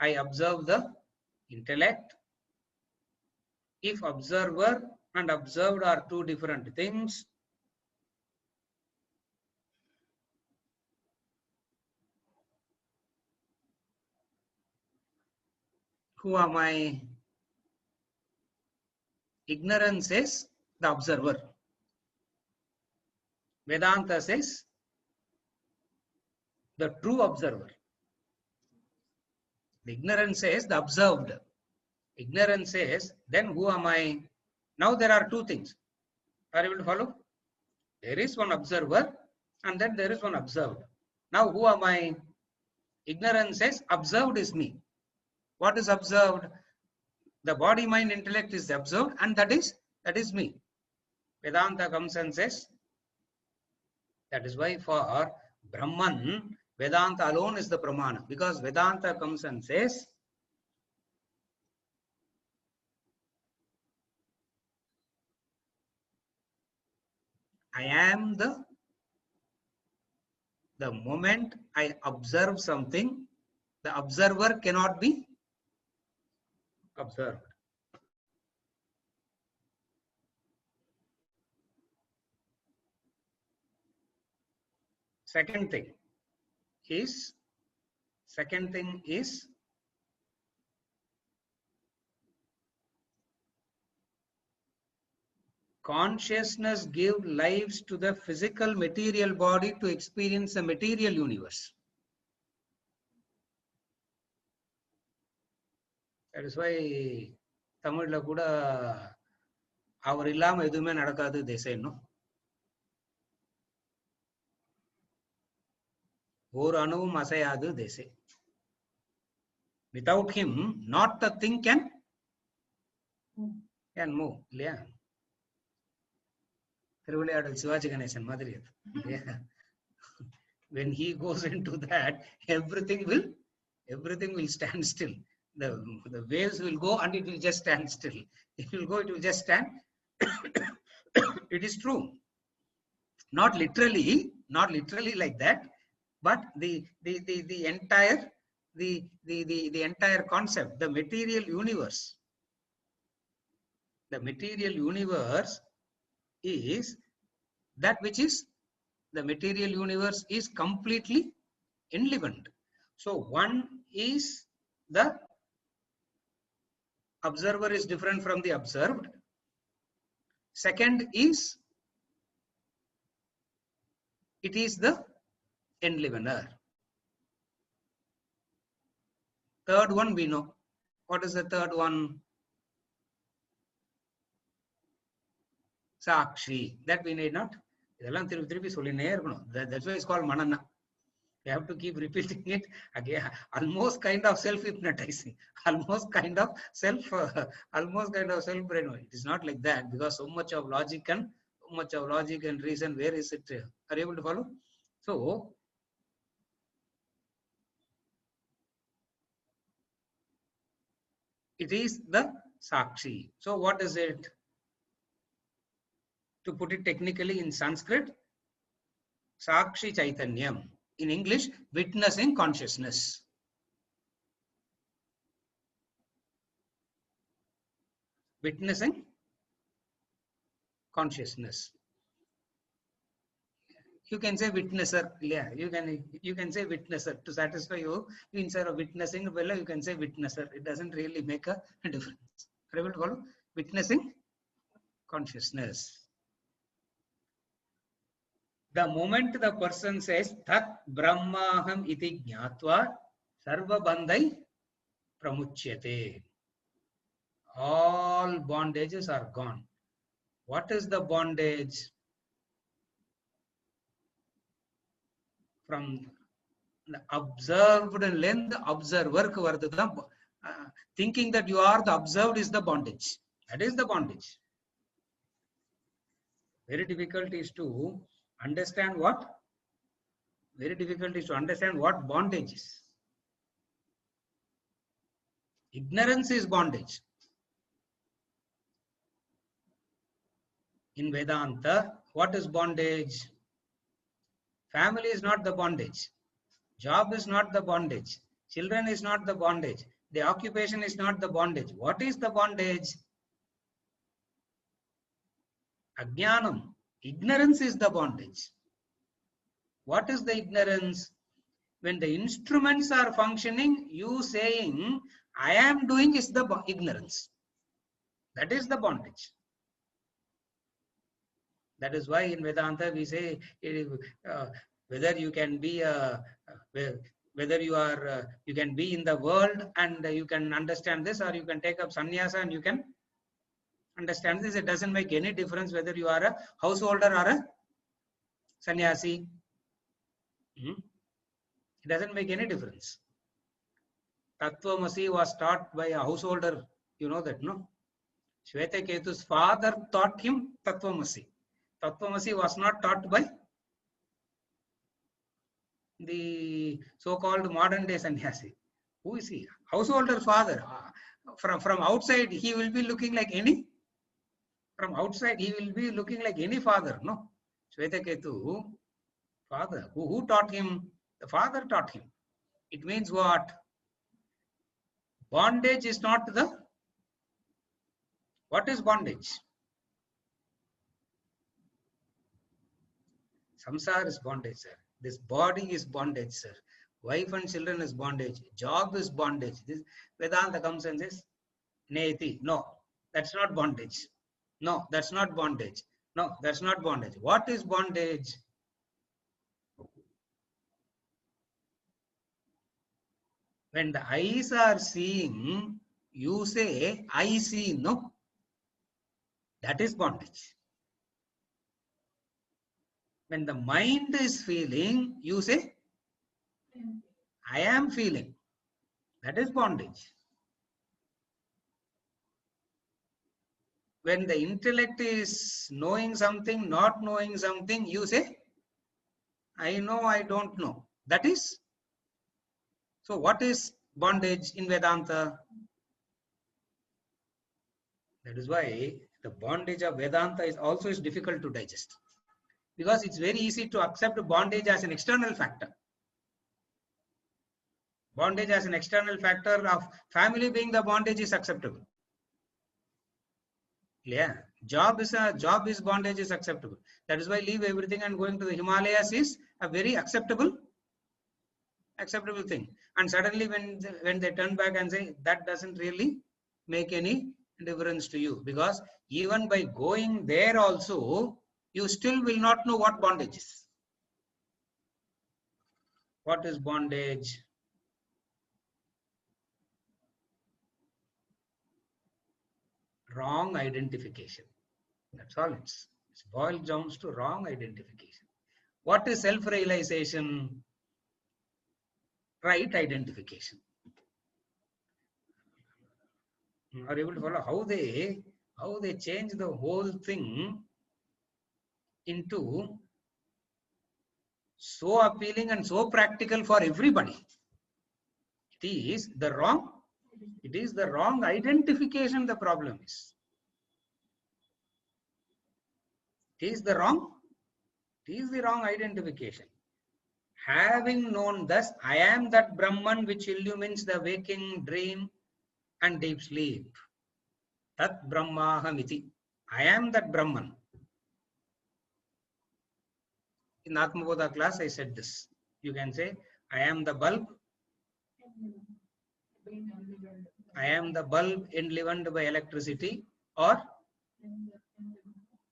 A: I observe the intellect. If observer and observed are two different things, who am I? Ignorance is the observer. Vedanta says the true observer. The ignorance says the observed. Ignorance says, then who am I? Now there are two things. Are you able to follow? There is one observer and then there is one observed. Now who am I? Ignorance says observed is me. What is observed? The body, mind, intellect is observed, and that is me. Vedanta comes and says, that is why for Brahman, Vedanta alone is the Pramana, because Vedanta comes and says, I am the moment I observe something, the observer cannot be observed. Second thing is consciousness give lives to the physical material body to experience the material universe. That is why Tamil kuda அவர் இல்லாம எதுவுமே நடக்காது they say no. ஒரு அணுவும் அசையாது they say. Without him not a thing can move இல்லையா? திருவிளையாடல் சிவாஜி கணேசன் மாதிரி அது. When he goes into that, everything will stand still. The waves will go and it will just stand still. It will go, it will just stand. It is true. Not literally like that, but the entire concept, the material universe. The material universe is that which is, the material universe is completely enlivened. So one is the observer is different from the observed. Second is, it is the enlivener. Third one we know. What is the third one? Sakshi. That we need not. That's why it's called Manana. You have to keep repeating it again. Almost kind of self-hypnotizing. Almost kind of self-brainwashing. It is not like that, because so much of logic and reason. Where is it? Are you able to follow? So it is the Sakshi. So what is it? To put it technically in Sanskrit, Sakshi Chaitanyam. In English, witnessing consciousness. Witnessing consciousness. You can say witnesser. Yeah, you can say witnesser to satisfy you. Instead of witnessing, well, you can say witnesser. It doesn't really make a difference. Are you able to follow? Witnessing consciousness. The moment the person says Tat Brahmaham iti jnatva sarva bandhai pramuchyate, all bondages are gone. What is the bondage? From the observed length, observer thinking that you are the observed is the bondage. That is the bondage. Very difficult is to understand what? Very difficult is to understand what bondage is. Ignorance is bondage. In Vedanta, what is bondage? Family is not the bondage. Job is not the bondage. Children is not the bondage. The occupation is not the bondage. What is the bondage? Ajnanam. Ignorance is the bondage. What is the ignorance? When the instruments are functioning, you saying, I am doing is the ignorance. That is the bondage. That is why in Vedanta we say, whether you can be whether you are you can be in the world and you can understand this, or you can take up sannyasa and you can understand this. It doesn't make any difference whether you are a householder or a sannyasi. It doesn't make any difference. Tattvamasi was taught by a householder. You know that, no? Shvetaketu's father taught him Tattvamasi. Tattvamasi was not taught by the so-called modern day sannyasi. Who is he? Householder's father. From outside, he will be looking like any. From outside, he will be looking like any father. No, Shvetaketu, father. Who taught him? The father taught him. It means what? Bondage is not the. What is bondage? Samsara is bondage, sir. This body is bondage, sir. Wife and children is bondage. Job is bondage. This Vedanta comes and says, Neti. No, that's not bondage. No, that's not bondage. No, that's not bondage. What is bondage? When the eyes are seeing, you say, I see, no? That is bondage. When the mind is feeling, you say, I am feeling. That is bondage. When the intellect is knowing something, not knowing something, you say, I know, I don't know. That is. So what is bondage in Vedanta? That is why the bondage of Vedanta is also difficult to digest. Because it's very easy to accept bondage as an external factor. Bondage as an external factor of family being the bondage is acceptable. Yeah, job is bondage is acceptable. That is why leave everything and going to the Himalayas is a very acceptable thing. And suddenly when they turn back and say that doesn't really make any difference to you, because even by going there also you still will not know what bondage is. What is bondage? Wrong identification. That's all it's boiled down to wrong identification. What is self-realization? Right identification. Are you able to follow how they change the whole thing into so appealing and so practical for everybody? It is the wrong identification. The problem is it is the wrong identification. Having known thus, I am that Brahman which illumines the waking, dream and deep sleep. Tat Brahmahamiti. I am that Brahman. In Atmabodha class, I said this. You can say, I am the bulb. I am the bulb enlivened by electricity, or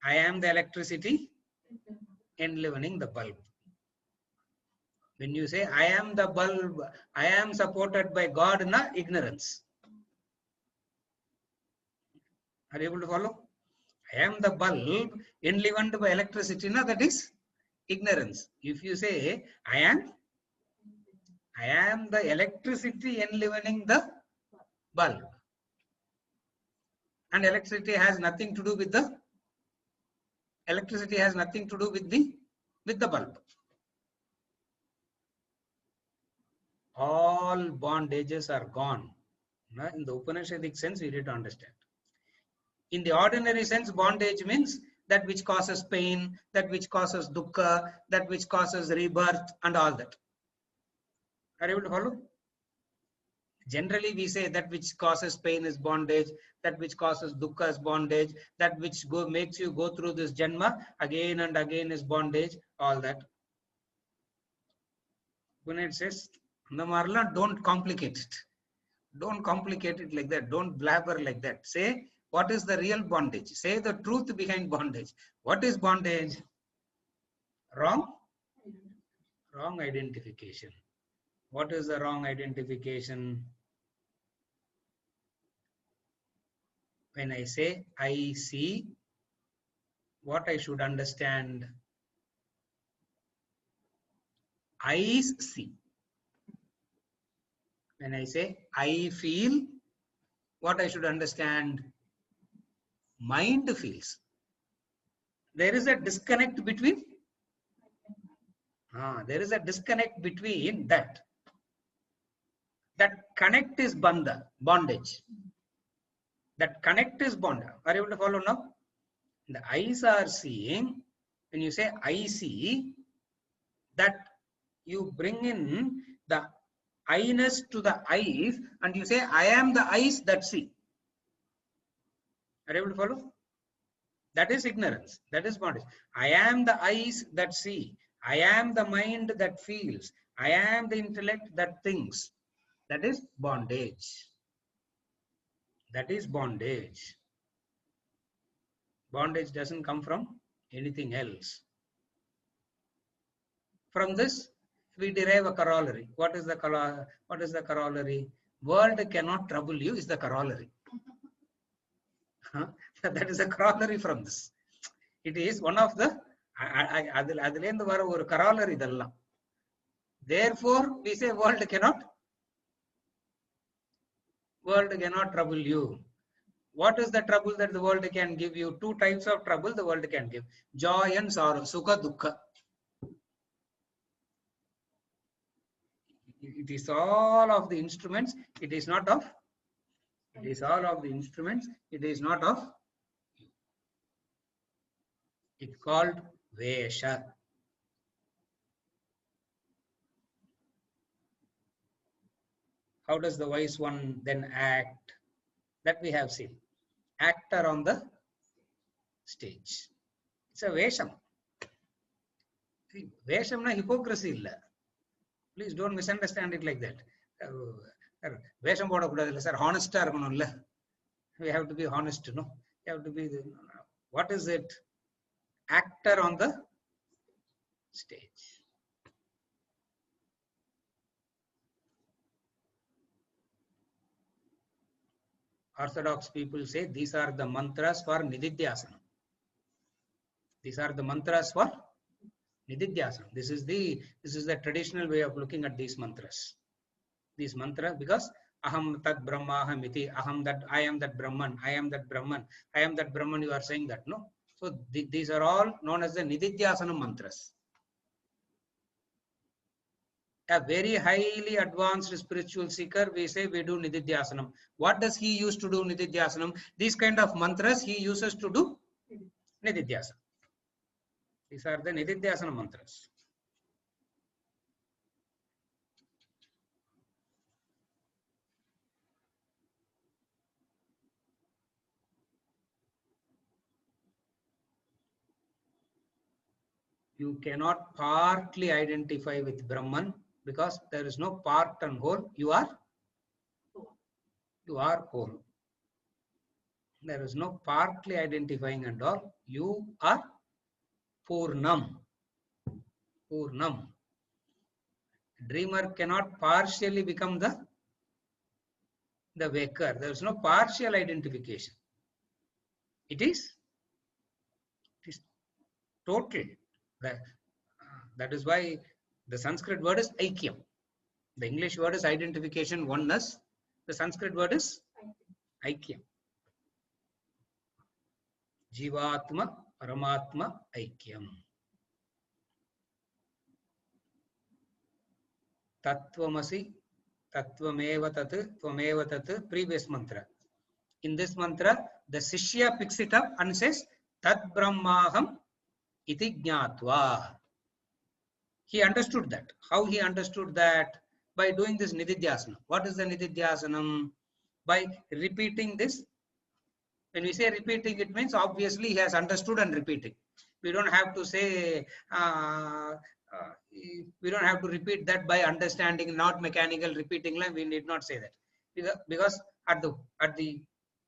A: I am the electricity enlivening the bulb. When you say, I am the bulb, I am supported by God, na ignorance. Are you able to follow? I am the bulb enlivened by electricity, na, that is ignorance. If you say, I am the electricity enlivening the bulb, and electricity has nothing to do with the bulb. All bondages are gone. In the Upanishadic sense, we need to understand. In the ordinary sense, bondage means that which causes pain, that which causes dukkha, that which causes rebirth, and all that. Are you able to follow? Generally, we say that which causes pain is bondage, that which causes dukkha is bondage, that which makes you go through this janma again and again is bondage, all that. When it says, Namarla, don't complicate it. Don't complicate it like that. Don't blabber like that. Say, what is the real bondage? Say the truth behind bondage. What is bondage? Wrong identification. What is the wrong identification? When I say I see, what I should understand? Eyes see. When I say I feel, what I should understand? Mind feels. There is a disconnect between that. That connect is bondage. That connect is bondage. Are you able to follow now? The eyes are seeing. When you say I see, that you bring in the I-ness to the eyes and you say, I am the eyes that see. Are you able to follow? That is ignorance. That is bondage. I am the eyes that see. I am the mind that feels. I am the intellect that thinks. That is bondage. That is bondage. Bondage doesn't come from anything else. From this, we derive a corollary. What is the corollary? World cannot trouble you is the corollary. That is a corollary from this. It is one of the corollary. Therefore, we say world cannot trouble you. What is the trouble that the world can give you? Two types of trouble the world can give: joy and sorrow, sukha dukkha. It is all of the instruments. It is not of. It is all of the instruments. It is not of. It's called Vesha. How does the wise one then act? That we have seen. Actor on the stage. It's a Vesham. Vesham na hypocrisy illa. Please don't misunderstand it like that. Vesham poda kudadilla sir, honest ah irukanulla. We have to be honest, no? We have to be what is it? Actor on the stage. Orthodox people say these are the mantras for Nididhyasana. These are the mantras for Nididhyasana. This is the traditional way of looking at these mantras. These mantras, because aham tat brahmaham iti, aham that I am that Brahman, I am that Brahman, I am that Brahman, you are saying that, no? So these are all known as the Nididhyasana mantras. A very highly advanced spiritual seeker, we say we do Nididhyasanam. What does he use to do Nididhyasanam? These kind of mantras he uses to do Nididhyasana. These are the Nididhyasana mantras. You cannot partly identify with Brahman because there is no part and whole. You are whole. There is no partly identifying and all. You are Purnam. Purnam. Dreamer cannot partially become the waker. There is no partial identification. It is total. That is why the Sanskrit word is Aikyam. The English word is identification, oneness. The Sanskrit word is Aikyam. Jivatma, Paramatma, Aikyam. Tattvamasi, Tattvameva Tat, Tvameva Tat, previous mantra. In this mantra, the Sishya picks it up and says, Tat Brahmaham iti jnatva. He understood that. How he understood that? By doing this Nididhyasana. What is the Nididhyasanam? By repeating this. When we say repeating, it means obviously he has understood and repeating. We don't have to say, we don't have to repeat that by understanding, not mechanical repeating. We need not say that. Because at the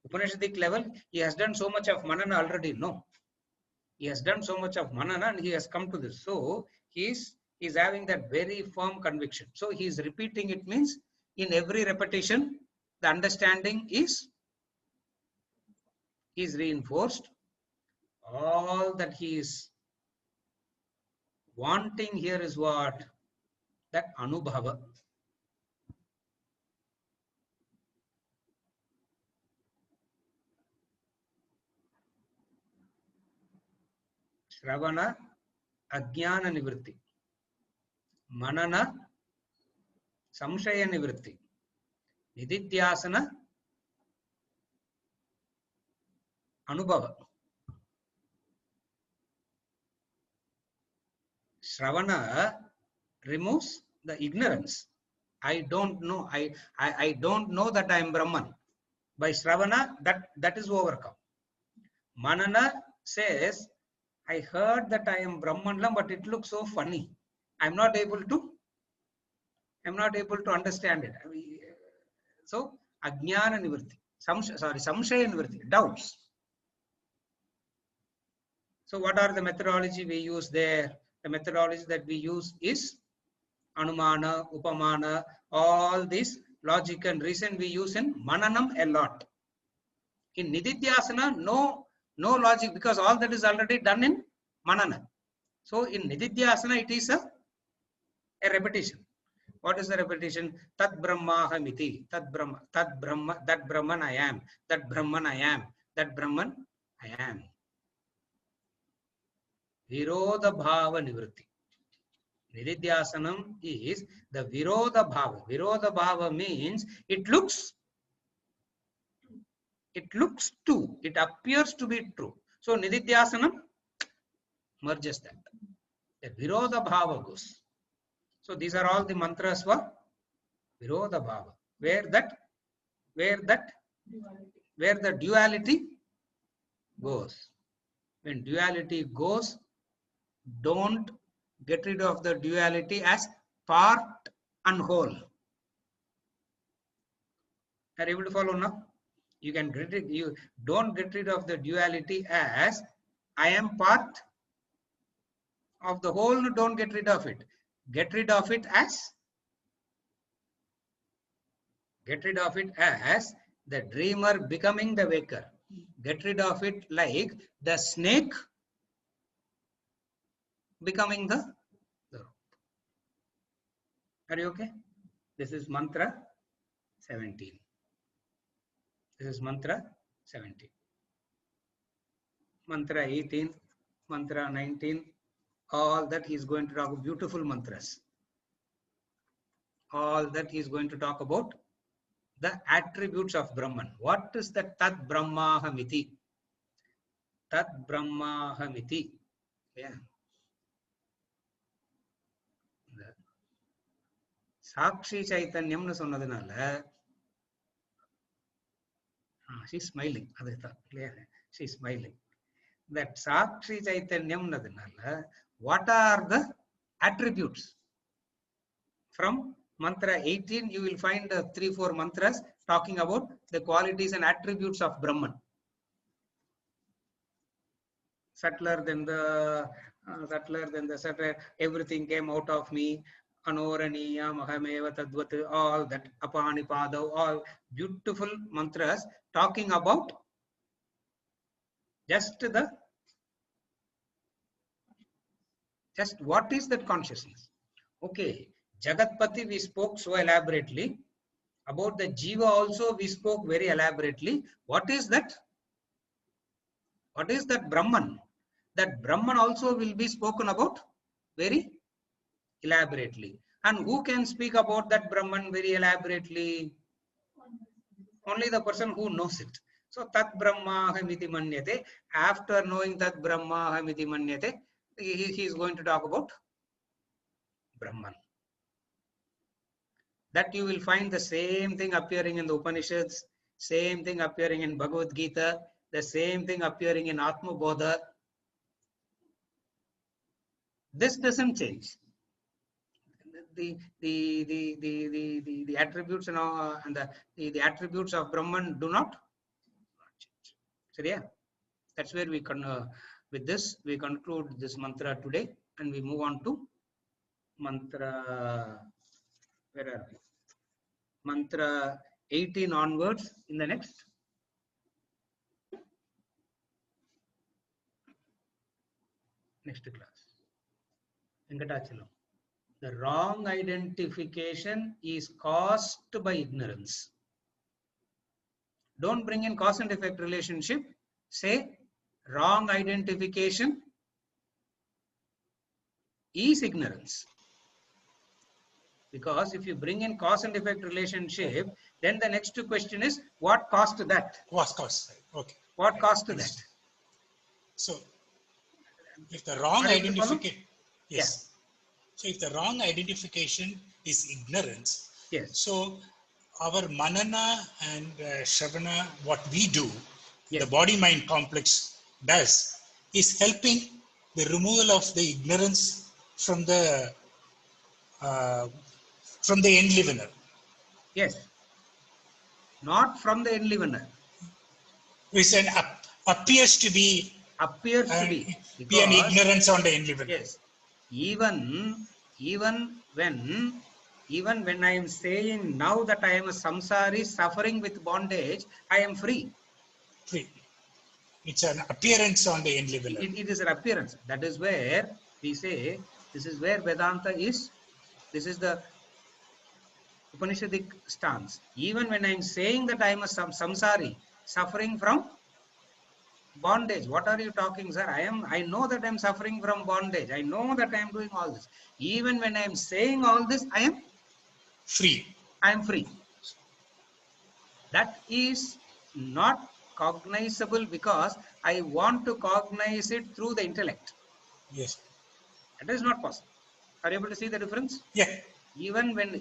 A: Upanishadic level, he has done so much of manana already. No. He has done so much of manana and he has come to this. So he is having that very firm conviction. So he is repeating, it means in every repetition, the understanding is reinforced. All that he is wanting here is what? That Anubhava. Shravana, Ajnana Nivritti. Manana, Samshaya Nivritti. Nididhyasana, Anubhava. Shravana removes the ignorance. I don't know. I don't know that I am Brahman. By Shravana, that is overcome. Manana says, I heard that I am Brahman, but it looks so funny. I'm not able to understand it. So, Ajnana Nivritti. Samshaya Nivritti. Doubts. So what are the methodology we use there? The methodology that we use is Anumana, Upamana, all this logic and reason we use in Mananam a lot. In Nididhyasana, no logic, because all that is already done in Manana. So in Nididhyasana, it is a repetition. What is the repetition? Tat Brahmahamiti, Tat Brahma, that Brahman I am, that Brahman I am, that Brahman I am. Virodha Bhava Nivritti. Nididhyasanam is the Virodha Bhava. Virodha Bhava means it looks true, it appears to be true. So Nididhyasanam merges that. The Virodha Bhava goes. So these are all the mantras for Virodha Bhava, where the duality goes. When duality goes, don't get rid of the duality as part and whole. Are you able to follow now? You can get it, you don't get rid of the duality as I am part of the whole. Don't get rid of it. Get rid of it as the dreamer becoming the waker. Get rid of it like the snake becoming the rope. Are you okay? This is mantra 17. This is mantra 17. Mantra 18, mantra 19, all that he is going to talk about, beautiful mantras. All that he is going to talk about the attributes of Brahman. What is the Tat Brahmahamiti? Tat Brahmahamiti. Yeah. Sakshi Chaitanyam nu sonnadunala, she's smiling. She's smiling. That Sakshi Chaitanyam nadunala, what are the attributes? From mantra 18, you will find 3-4 mantras talking about the qualities and attributes of Brahman. Subtler than the subtler, everything came out of me. Anoraniya, Mahameva, Tadvat, all that, Apanipada, all beautiful mantras talking about just what is that consciousness. Okay, Jagatpati we spoke so elaborately. About the Jiva also we spoke very elaborately. What is that? What is that Brahman? That Brahman also will be spoken about very elaborately. And who can speak about that Brahman very elaborately? Only the person who knows it. So Tat Brahma Hamiti Manyate. After knowing Tat Brahma Hamiti Manyate, he is going to talk about Brahman. That you will find the same thing appearing in the Upanishads, same thing appearing in Bhagavad Gita, the same thing appearing in Atma Bodha. This doesn't change. The attributes and the attributes of Brahman do not change. So yeah, that's where we can. With this, we conclude this mantra today, and we move on to mantra. Where are we? Mantra 18 onwards in the next class. Venkatachalam. The wrong identification is caused by ignorance. Don't bring in cause and effect relationship. Say wrong identification is ignorance. Because if you bring in cause and effect relationship, then the next question is what caused that?
B: What caused that? Okay.
A: What caused that?
B: So, if the wrong identification, yes.
A: Yeah.
B: So, if the wrong identification is ignorance,
A: yes.
B: So our manana and Shravana, what we do,
A: yes.
B: the body-mind complex does, is helping the removal of the ignorance from the enlivener.
A: Yes. Not from the enlivener.
B: Which appears to be
A: Appears to
B: and
A: be.
B: be an
A: Because,
B: ignorance on the individual.
A: yes, even when I am saying now that I am a samsari suffering with bondage, I am free.
B: Free. It's an appearance on the end level.
A: It is an appearance. That is where we say, this is where Vedanta is. This is the Upanishadic stance. Even when I am saying that I am a samsari suffering from bondage, what are you talking, sir? I know that I am suffering from bondage. I know that I am doing all this. Even when I am saying all this, I
B: Free.
A: am free. That is not cognizable because I want to cognize it through the intellect.
B: Yes.
A: That is not possible. Are you able to see the difference?
B: Yeah.
A: Even when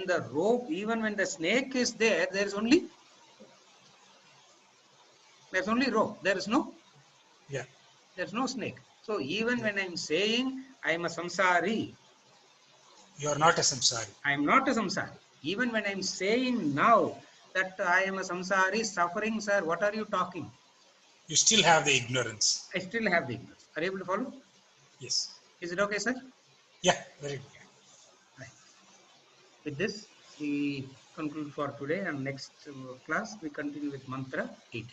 A: the rope, even when the snake is there, there's only rope. There's no snake. So even when I'm saying I'm a samsari,
B: You are not a samsari.
A: I'm not a samsari. Even when I'm saying now that I am a samsari suffering, sir, what are you talking?
B: You still have the ignorance.
A: I still have the ignorance. Are you able to follow?
B: Yes.
A: Is it okay, sir?
B: Yeah, very good.
A: Right. With this, we conclude for today, and next class we continue with mantra 18.